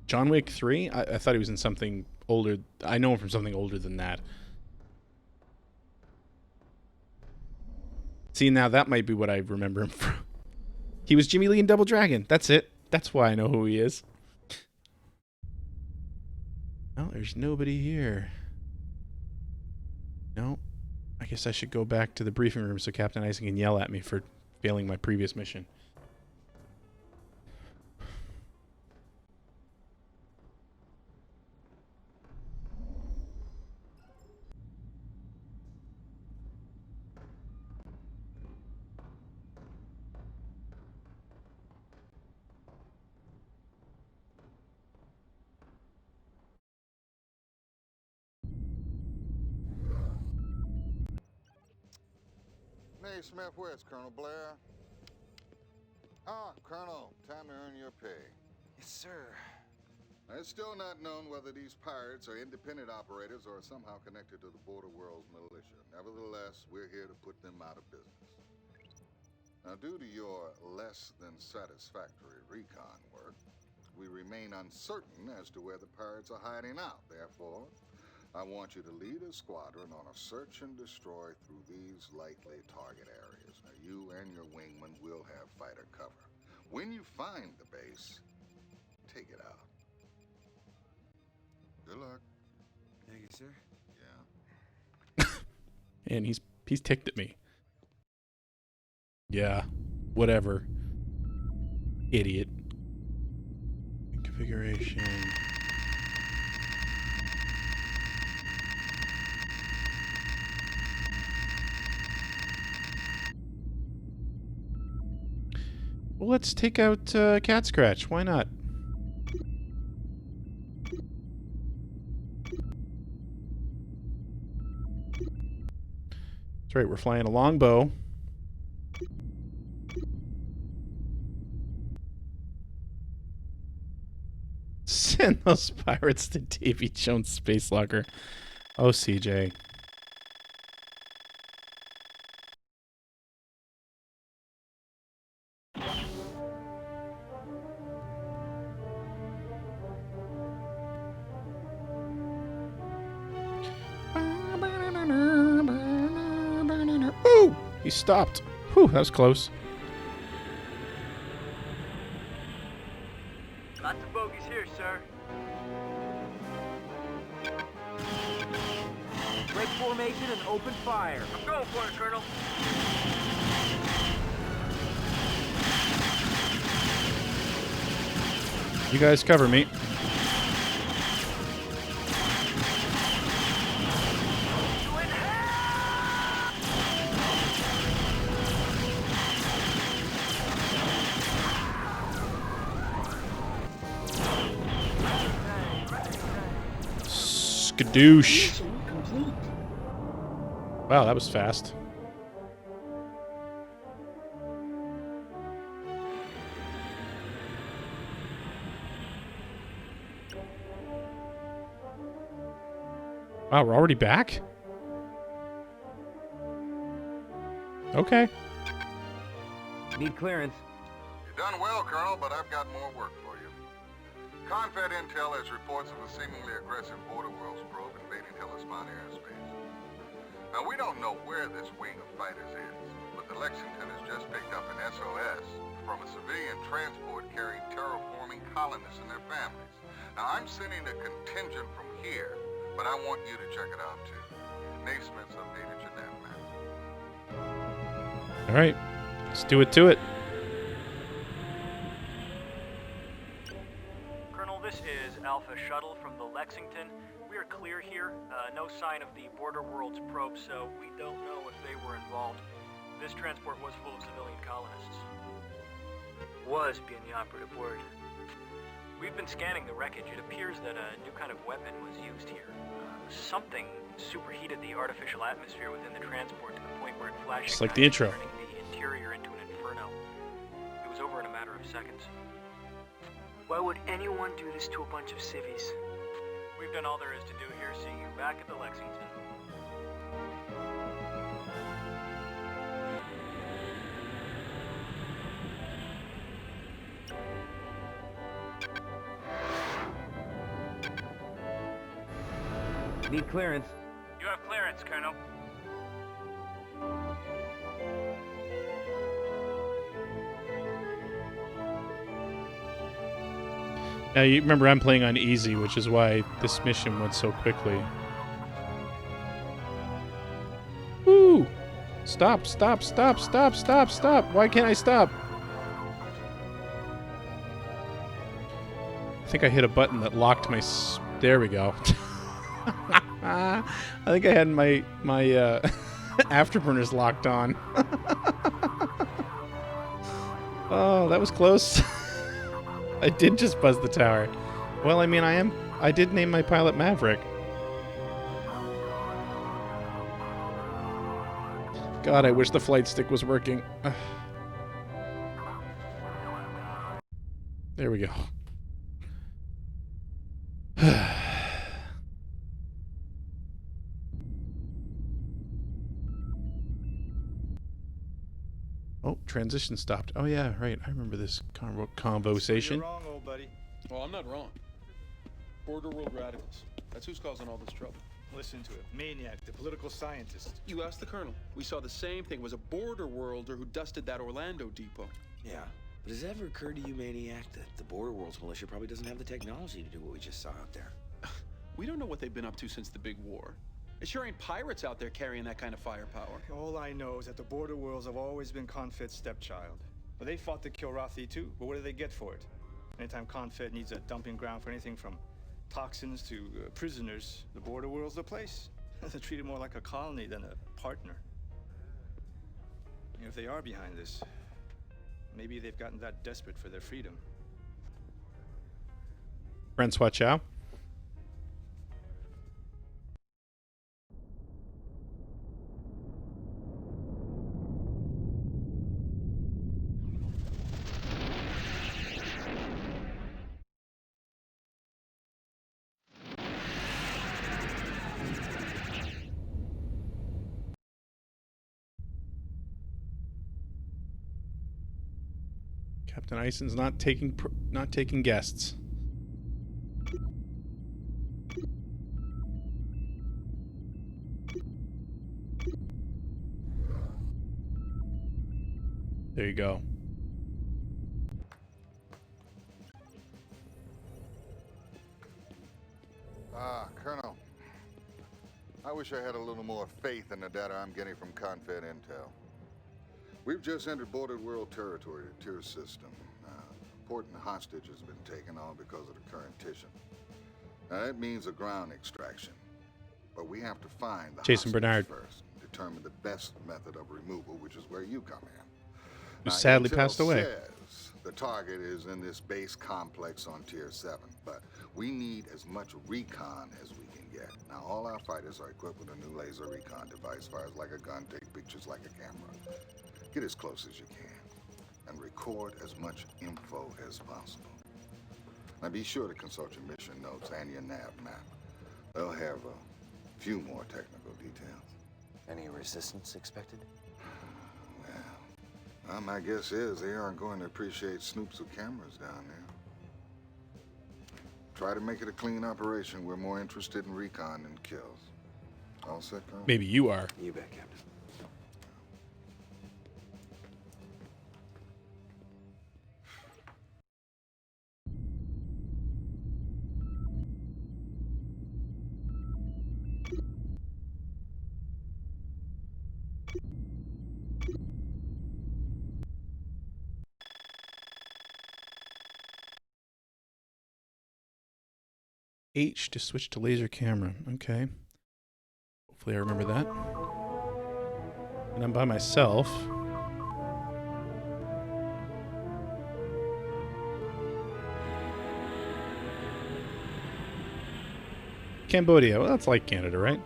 John Wick 3? I thought he was in something older. I know him from something older than that. See, now that might be what I remember him from. He was Jimmy Lee in Double Dragon. That's it. That's why I know who he is. Oh, there's nobody here. No. I guess I should go back to the briefing room so Captain Isaac can yell at me for failing my previous mission. Hey, Smith, where's Colonel Blair? Ah, Colonel, time to earn your pay. Yes, sir. It's still not known whether these pirates are independent operators or somehow connected to the Border World's militia. Nevertheless, we're here to put them out of business. Now, due to your less than satisfactory recon work, we remain uncertain as to where the pirates are hiding out. Therefore, I want you to lead a squadron on a search and destroy through these likely target areas. Now, you and your wingman will have fighter cover. When you find the base, take it out. Good luck. Thank you, sir. Yeah. And he's ticked at me. Yeah. Whatever. Idiot. Configuration. Well, let's take out Cat Scratch. Why not? That's right, we're flying a longbow. Send those pirates to Davy Jones' space locker. Oh, CJ. Ooh! He stopped. Whew, that was close. Lots of bogeys here, sir. Break formation and open fire. I'm going for it, Colonel. You guys cover me. Skadoosh. Wow, that was fast. Wow, we're already back? Okay. Need clearance. You've done well, Colonel, but I've got more work for you. Confed Intel has reports of a seemingly aggressive Border Worlds probe invading Hellespont airspace. Now, we don't know where this wing of fighters is, but the Lexington has just picked up an SOS from a civilian transport carrying terraforming colonists and their families. Now, I'm sending a contingent from here, but I want you to check it out, too. Naismith's updated your nav map. All right, let's do it to it. Colonel, this is Alpha Shuttle from the Lexington. We are clear here. No sign of the Border Worlds probe, so we don't know if they were involved. This transport was full of civilian colonists. Was being the operative word. We've been scanning the wreckage. It appears that a new kind of weapon was used here. Something superheated the artificial atmosphere within the transport to the point where it flashed. Just like the intro. Turning the interior into an inferno. It was over in a matter of seconds. Why would anyone do this to a bunch of civvies? We've done all there is to do here. See you back at the Lexington. Need clearance. You have clearance, Colonel. Now, you remember I'm playing on easy, which is why this mission went so quickly. Woo! Stop, stop, stop, stop, stop, stop. Why can't I stop? I think I hit a button that locked my... There we go. I think I had my afterburners locked on. Oh, that was close. I did just buzz the tower. Well, I mean, I did name my pilot Maverick. God, I wish the flight stick was working. There we go. Oh, transition stopped. Oh yeah, right. I remember this conversation. You're wrong, old buddy. Well, I'm not wrong. Border World radicals. That's who's causing all this trouble. Listen to it. Maniac, the political scientist. You asked the Colonel. We saw the same thing. It was a Border Worlder who dusted that Orlando depot. Yeah, but has it ever occurred to you, Maniac, that the Border Worlds militia probably doesn't have the technology to do what we just saw out there? We don't know what they've been up to since the big war. It sure ain't pirates out there carrying that kind of firepower. All I know is that the Border Worlds have always been Confed's stepchild. Well, they fought the Kilrathi too, but what do they get for it? Anytime Confed needs a dumping ground for anything from toxins to prisoners, the Border World's the place. They treat it more like a colony than a partner. If they are behind this, maybe they've gotten that desperate for their freedom. Francois Chow. Captain Ison's not taking guests. There you go. Colonel. I wish I had a little more faith in the data I'm getting from Confed Intel. We've just entered Border World territory, the tier system. Important hostage has been taken, all because of the current tissue. Now that means a ground extraction. But we have to find the Jason hostage Bernard. first, determine the best method of removal, which is where you come in. Who Now, sadly Intel passed away. says the target is in this base complex on Tier 7, but we need as much recon as we can get. Now, all our fighters are equipped with a new laser recon device, fires like a gun, take pictures like a camera. Get as close as you can, and record as much info as possible. Now, be sure to consult your mission notes and your nav map. They'll have a few more technical details. Any resistance expected? My guess is they aren't going to appreciate snoops with cameras down there. Try to make it a clean operation. We're more interested in recon than kills. All set, Colonel? Maybe you are. You bet, Captain. H to switch to laser camera. Okay. Hopefully I remember that. And I'm by myself. Cambodia. Well, that's like Canada, right?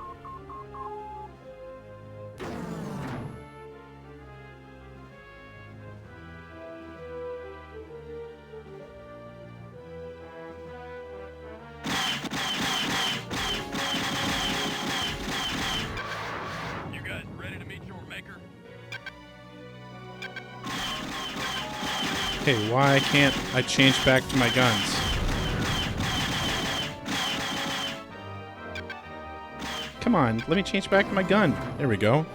Okay, why can't I change back to my guns? Come on, let me change back to my gun. There we go.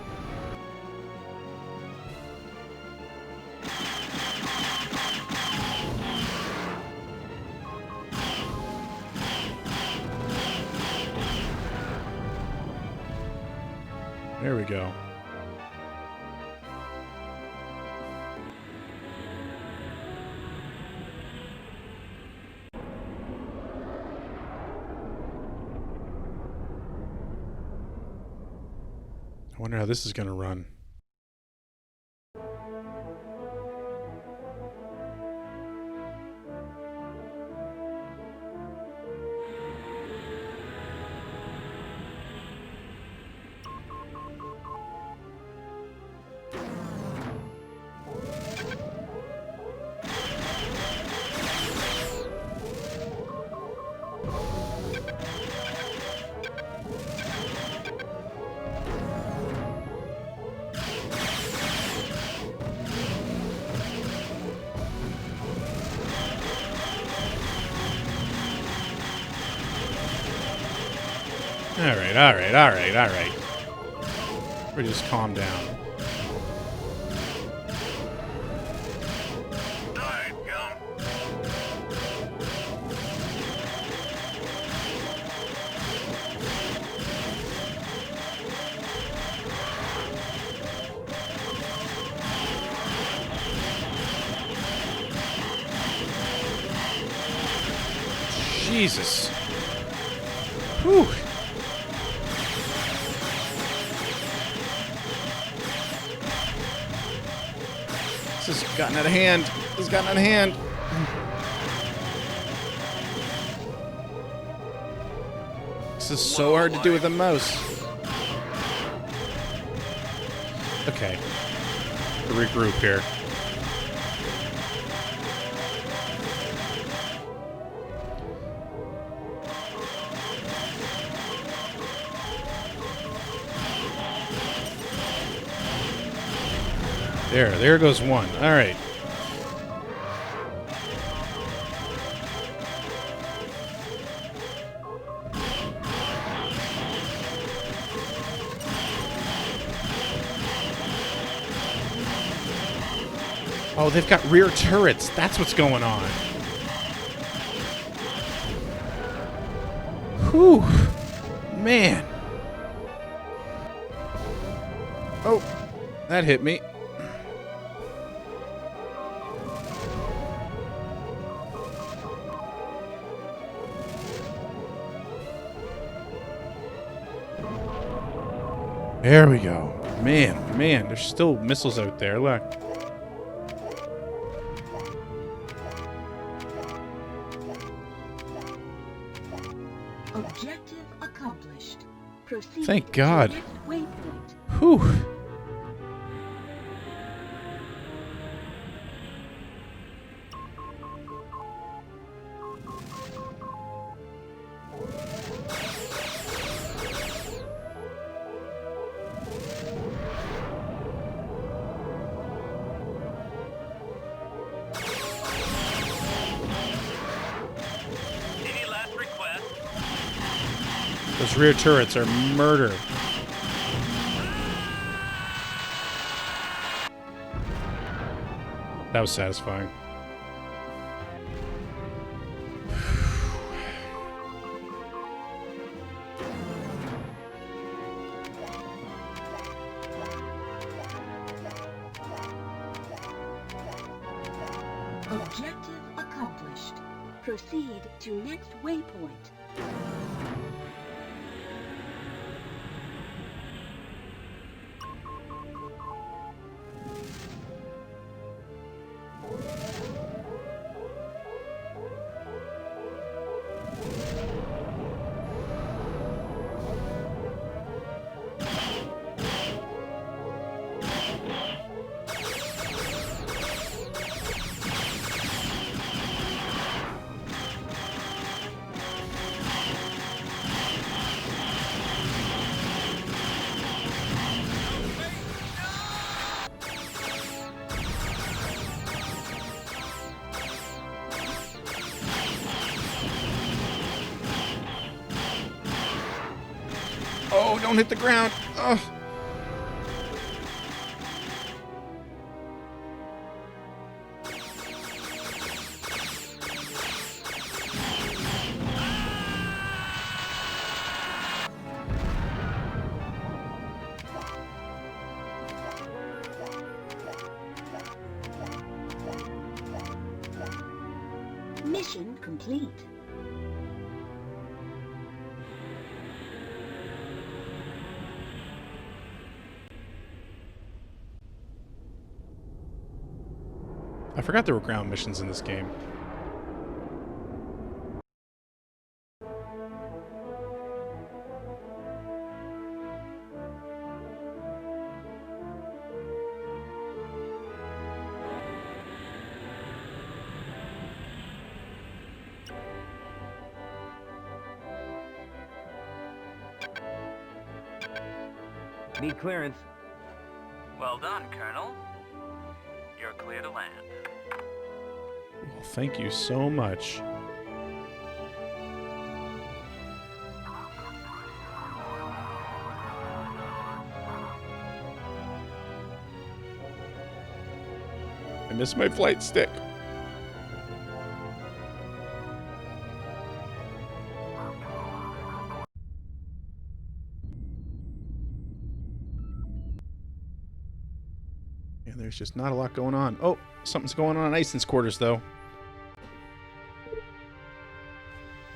There we go. I wonder how this is going to run. All right. We just calm down. Jesus. Whew. This has gotten out of hand. This has gotten out of hand. This is so hard to do with a mouse. Okay. Regroup here. There goes one. All right. Oh, they've got rear turrets. That's what's going on. Whew. Man. Oh, that hit me. There we go. Man, there's still missiles out there. Look. Objective accomplished. Proceed. Thank God. To next waypoint. Whew. Those rear turrets are murder. That was satisfying. Objective accomplished. Proceed to next waypoint. Oh, don't hit the ground. Ugh. Mission complete. I forgot there were ground missions in this game. Need clearance. Well done, Colonel. You're clear to land. Well, thank you so much. I miss my flight stick. Yeah, there's just not a lot going on. Oh, something's going on in Ison's quarters, though.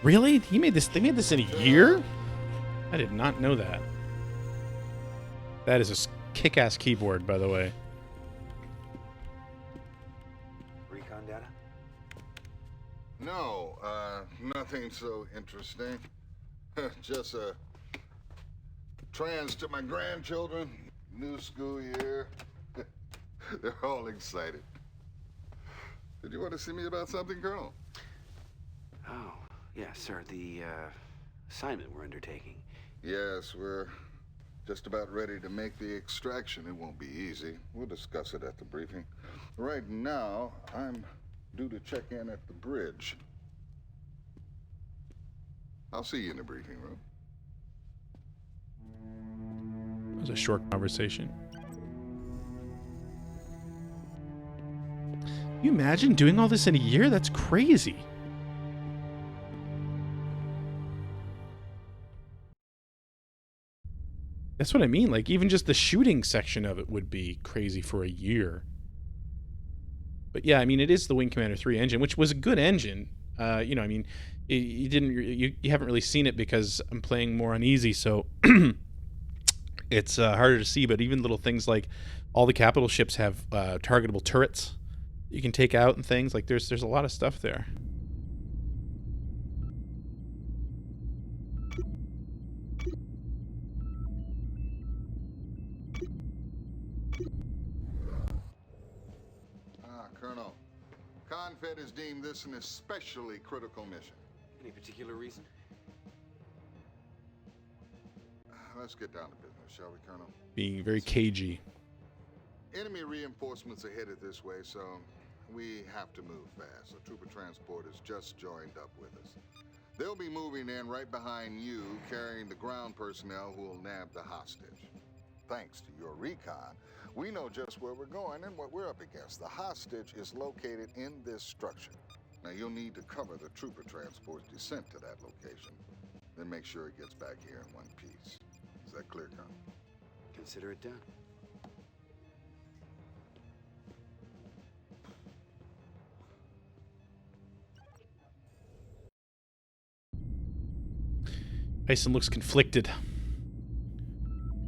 Really? They made this in a year? I did not know that. That is a kick-ass keyboard, by the way. Recon data? No, nothing so interesting. Just a trans to my grandchildren. New school year. They're all excited. Did you want to see me about something, Colonel? Oh, yeah, sir. The assignment we're undertaking. Yes, we're just about ready to make the extraction. It won't be easy. We'll discuss it at the briefing. Right now, I'm due to check in at the bridge. I'll see you in the briefing room. It was a short conversation. Can you imagine doing all this in a year? That's crazy. That's what I mean. Like, even just the shooting section of it would be crazy for a year. But yeah, I mean, it is the Wing Commander 3 engine, which was a good engine. You know, I mean, you haven't really seen it because I'm playing more on easy, so it's harder to see. But even little things like all the capital ships have targetable turrets you can take out and things. Like, there's a lot of stuff there. Colonel, Confed has deemed this an especially critical mission. Any particular reason? Let's get down to business, shall we, Colonel? Being very cagey. Enemy reinforcements are headed this way, so we have to move fast. A trooper transport has just joined up with us. They'll be moving in right behind you, carrying the ground personnel who will nab the hostage. Thanks to your recon, we know just where we're going and what we're up against. The hostage is located in this structure. Now, you'll need to cover the trooper transport's descent to that location, then make sure it gets back here in one piece. Is that clear, Colonel? Consider it done. Tyson looks conflicted.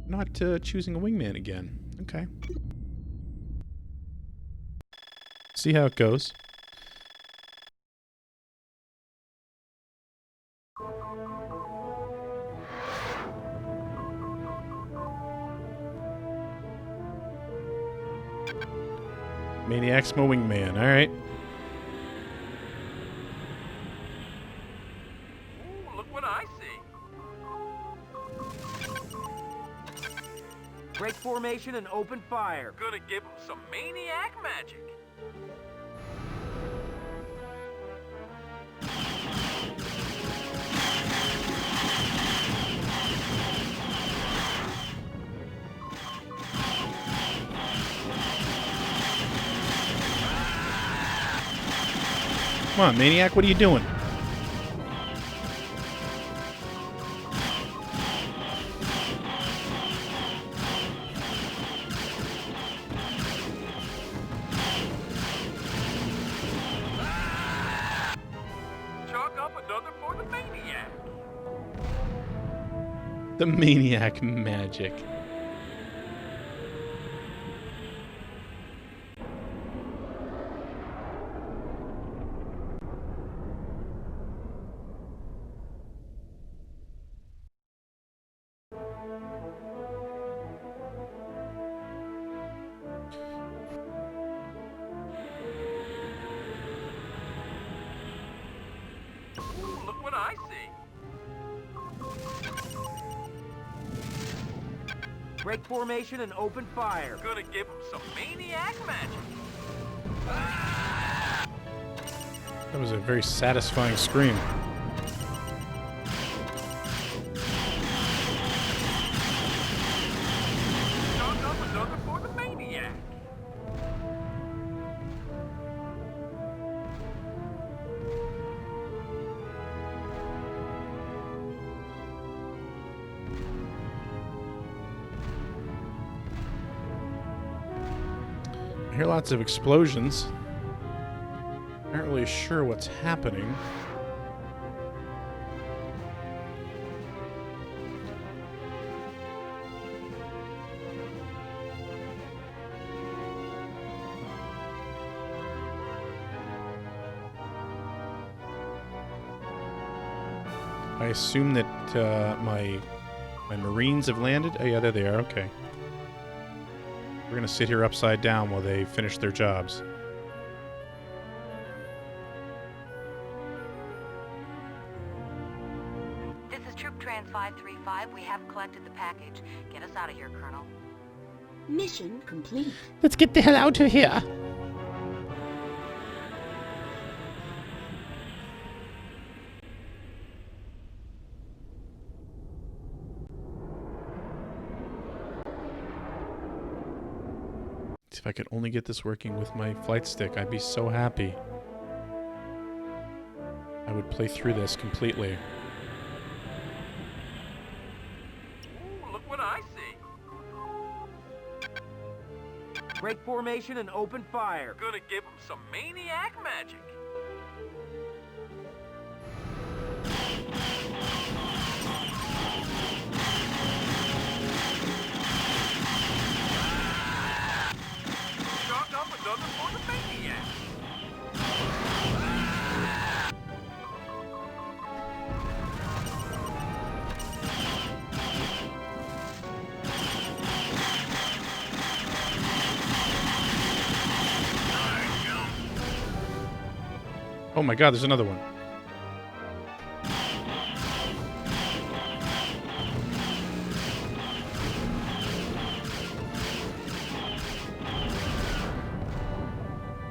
Not choosing a wingman again. Okay. See how it goes. Maniac's my wingman. All right. Ooh, look what I see. Break formation and open fire. Gonna give him some maniac magic. Come on, Maniac, what are you doing? Chalk up another for the maniac. The Maniac magic. Ooh, look what I see. Break formation and open fire. Gonna give him some maniac magic. That was a very satisfying scream. Chalk up another for the maniac. I hear lots of explosions. Not really sure what's happening. I assume that my Marines have landed. Oh yeah, there they are. Okay. We're gonna sit here upside down while they finish their jobs. This is Troop Trans 535. We have collected the package. Get us out of here, Colonel. Mission complete. Let's get the hell out of here. If I could only get this working with my flight stick, I'd be so happy. I would play through this completely. Ooh, look what I see. Break formation and open fire. Gonna give him some maniac magic. Chalk up another for the maniac. Oh my god, there's another one.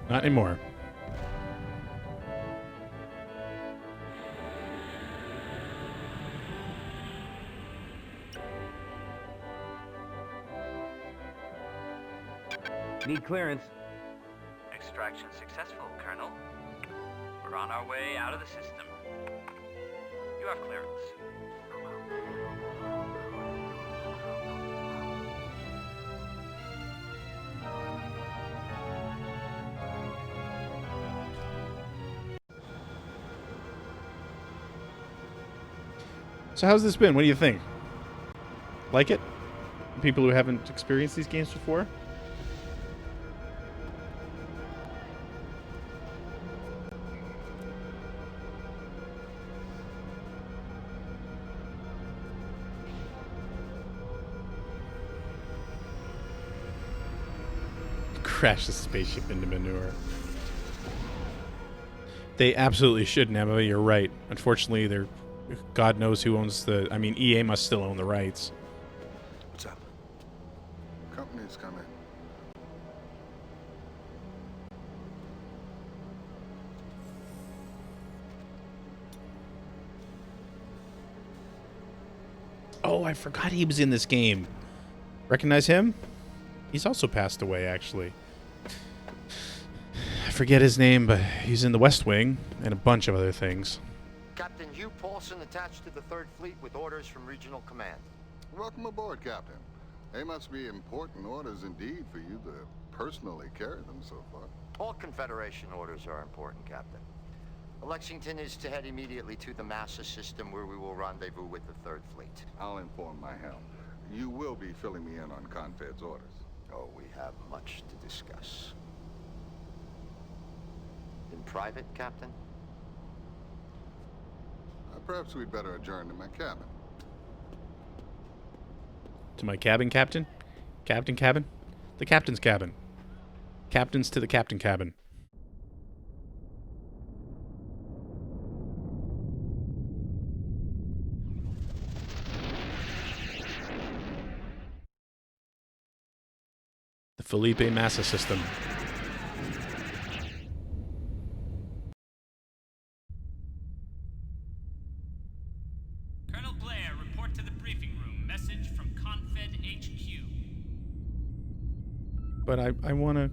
Not anymore. Need clearance. Extraction successful, Colonel. We're on our way out of the system. You have clearance. So how's this been? What do you think? Like it? People who haven't experienced these games before? Crash the spaceship into manure. They absolutely shouldn't, Emma. You're right. Unfortunately, they're... God knows who owns the... I mean, EA must still own the rights. What's up? Company's come in. Oh, I forgot he was in this game. Recognize him? He's also passed away, actually. I forget his name, but he's in the West Wing and a bunch of other things. Captain Hugh Paulson attached to the 3rd Fleet with orders from Regional Command. Welcome aboard, Captain. They must be important orders indeed for you to personally carry them so far. All Confederation orders are important, Captain. Lexington is to head immediately to the Massa system where we will rendezvous with the 3rd Fleet. I'll inform my helm. You will be filling me in on Confed's orders. Oh, we have much to discuss. In private, Captain? Perhaps we'd better adjourn to my cabin. To my cabin, Captain? Captain cabin? The captain's cabin. Captains to the captain cabin. The Felipe Massa system. Colonel Blair, report to the briefing room. Message from Confed HQ. But I want to...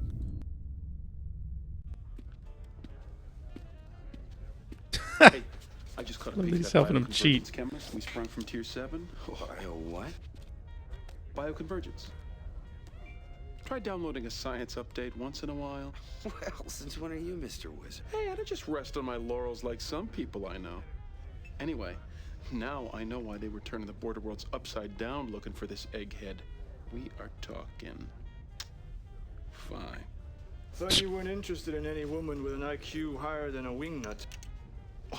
Hey, I just caught a peek Somebody's at that helping him cheat. bioconvergence chemist we sprung from Tier 7. What? Bioconvergence. Try downloading a science update once in a while. Well, since when are you Mr. Wizard? Hey, I don't just rest on my laurels like some people I know. Anyway, now I know why they were turning the border worlds upside down looking for this egghead. We are talking... fine. Thought you weren't interested in any woman with an IQ higher than a wingnut.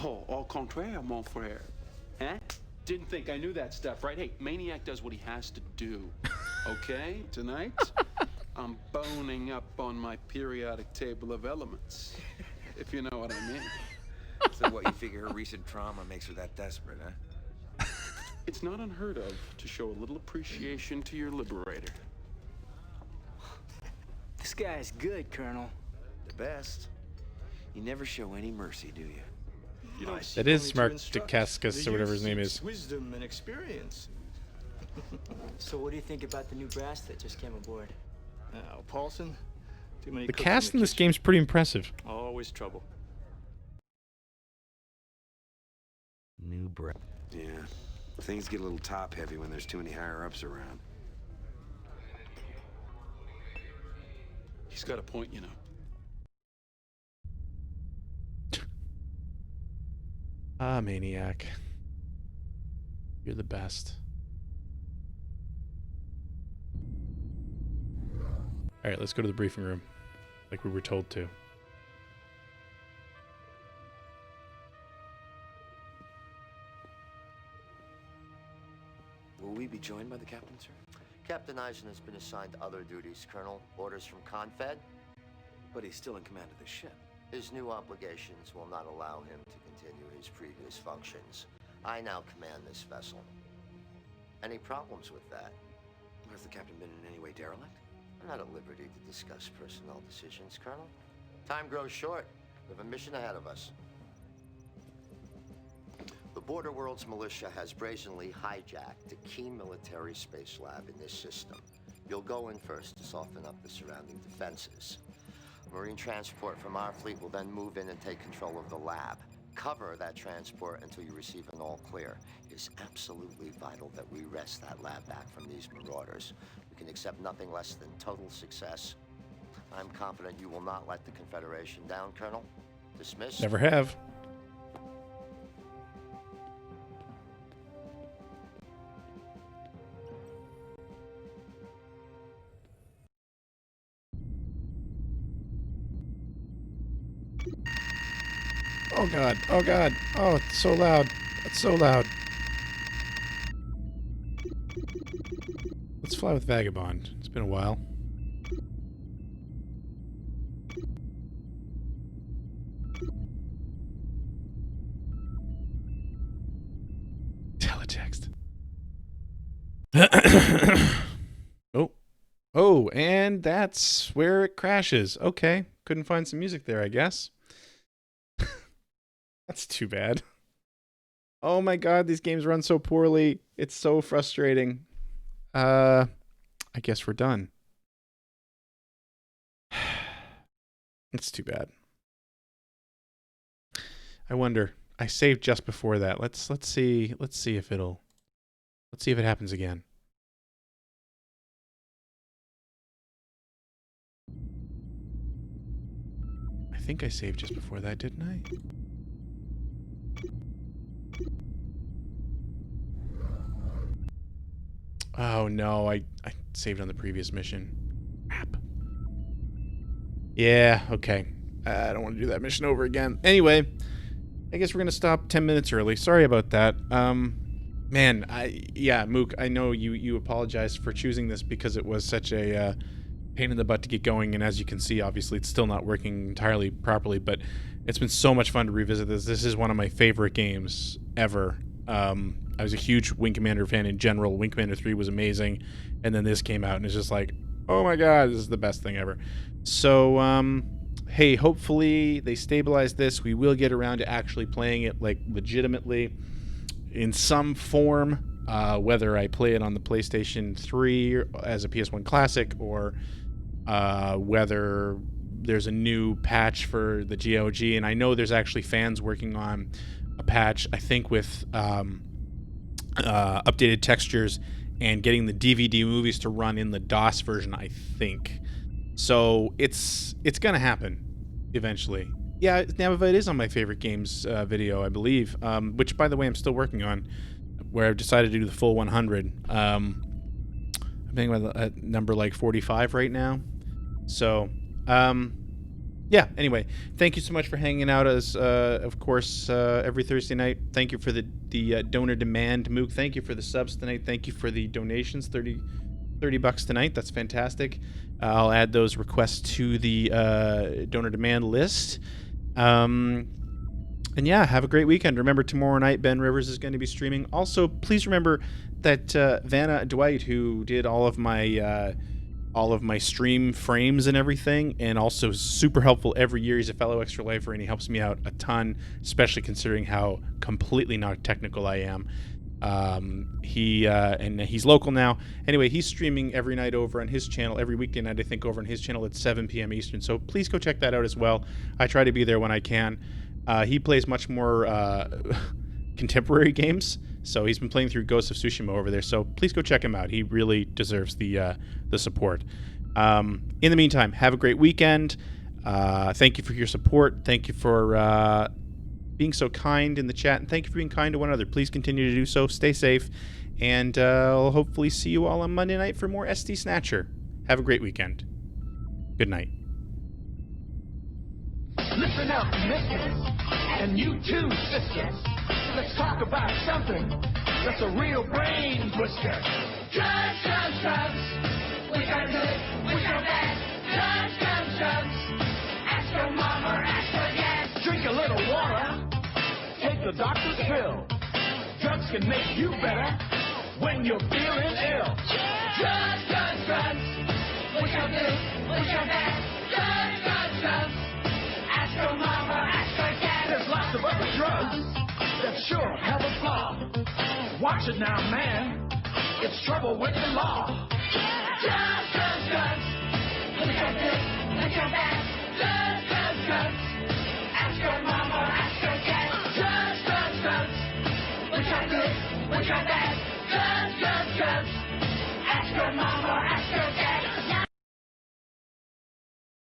Oh, au contraire, mon frère. Huh? Didn't think I knew that stuff, right? Hey, Maniac does what he has to do. Okay? Tonight, I'm boning up on my periodic table of elements. If you know what I mean. So what, you figure her recent trauma makes her that desperate, huh? It's not unheard of to show a little appreciation to your liberator. This guy's good, Colonel. The best. You never show any mercy, do you? You don't That is Mark DeCascus or whatever his name is. Wisdom and experience. So what do you think about the new brass that just came aboard? Now, Paulson, too many The cooks cast in in the this game's pretty impressive. kitchen. Always trouble. New breath. Yeah. Things get a little top-heavy when there's too many higher-ups around. He's got a point, you know. Ah, Maniac. You're the best. Alright, let's go to the briefing room. Like we were told to. Will we be joined by the captain, sir? Captain Eisen has been assigned other duties, Colonel. Orders from Confed. But he's still in command of the ship. His new obligations will not allow him to continue his previous functions. I now command this vessel. Any problems with that? Has the captain been in any way derelict? I'm not at liberty to discuss personnel decisions, Colonel. Time grows short. We have a mission ahead of us. The Border Worlds militia has brazenly hijacked a key military space lab in this system. You'll go in first to soften up the surrounding defenses. Marine transport from our fleet will then move in and take control of the lab. Cover that transport until you receive an all clear. It is absolutely vital that we wrest that lab back from these marauders. We can accept nothing less than total success. I'm confident you will not let the Confederation down, Colonel. Dismissed. Never have. Oh god, oh god, oh, it's so loud. It's so loud. Let's fly with Vagabond. It's been a while. Teletext. Oh. Oh, and that's where it crashes. Okay. Couldn't find some music there, I guess. That's too bad. Oh my god, these games run so poorly. It's so frustrating. I guess we're done. It's too bad. I wonder. I saved just before that. Let's see if it happens again. I think I saved just before that, didn't I? Oh no, I saved on the previous mission. Crap. Yeah, okay. I don't want to do that mission over again. Anyway, I guess we're gonna stop 10 minutes early. Sorry about that. Man, Mook, I know you apologized for choosing this because it was such a pain in the butt to get going, and as you can see, obviously it's still not working entirely properly, but it's been so much fun to revisit this. This is one of my favorite games ever. I was a huge Wing Commander fan in general. Wing Commander 3 was amazing, and then this came out, and it's just like, oh my god, this is the best thing ever. So, hey, hopefully they stabilize this. We will get around to actually playing it, like, legitimately in some form, whether I play it on the PlayStation 3 as a PS1 Classic, or whether there's a new patch for the GOG. And I know there's actually fans working on a patch, I think with updated textures and getting the DVD movies to run in the DOS version, I think. So it's gonna happen eventually. Yeah, Navavite is on my favorite games video, I believe, which, by the way, I'm still working on, where I've decided to do the full 100. I'm thinking about number like 45 right now. So, yeah, anyway, thank you so much for hanging out, as of course, every Thursday night. Thank you for the donor demand, Mook. Thank you for the subs tonight. Thank you for the donations, 30 bucks tonight. That's fantastic. I'll add those requests to the donor demand list. And yeah, have a great weekend. Remember, tomorrow night Ben Rivers is going to be streaming. Also, please remember that Vanna Dwight, who did all of my stream frames and everything, and also super helpful every year. He's a fellow Extra Lifer, and he helps me out a ton, especially considering how completely not technical I am. And he's local now. Anyway, he's streaming every night over on his channel, every weekday night, I think, over on his channel at 7 p.m. Eastern. So please go check that out as well. I try to be there when I can. He plays much more contemporary games, so he's been playing through Ghost of Tsushima over there. So please go check him out. He really deserves the support. In the meantime, have a great weekend. Thank you for your support. Thank you for being so kind in the chat, and thank you for being kind to one another. Please continue to do so. Stay safe, and I'll hopefully see you all on Monday night for more SD Snatcher. Have a great weekend. Good night. Listen up, mistress, and you too, sister. Let's talk about something that's a real brain twister. Drugs, drugs, drugs. We got good, we got bad. Drugs, drugs, drugs. Ask your mama, ask your dad. Drink a little water. Take the doctor's pill. Drugs can make you better when you're feeling ill. Drugs, drugs, drugs. We got good, we got bad. Drugs, drugs, drugs. Ask your mama, ask your dad. There's lots of other drugs that sure have a flaw. Watch it now, man. It's trouble with the law. Drugs, drugs, drugs. Look at this, look at that. Drugs, drugs, drugs. Ask your mama, ask your dad. Drugs, drugs, drugs. Look at this, look at that. Drugs, drugs, drugs. Ask your mama,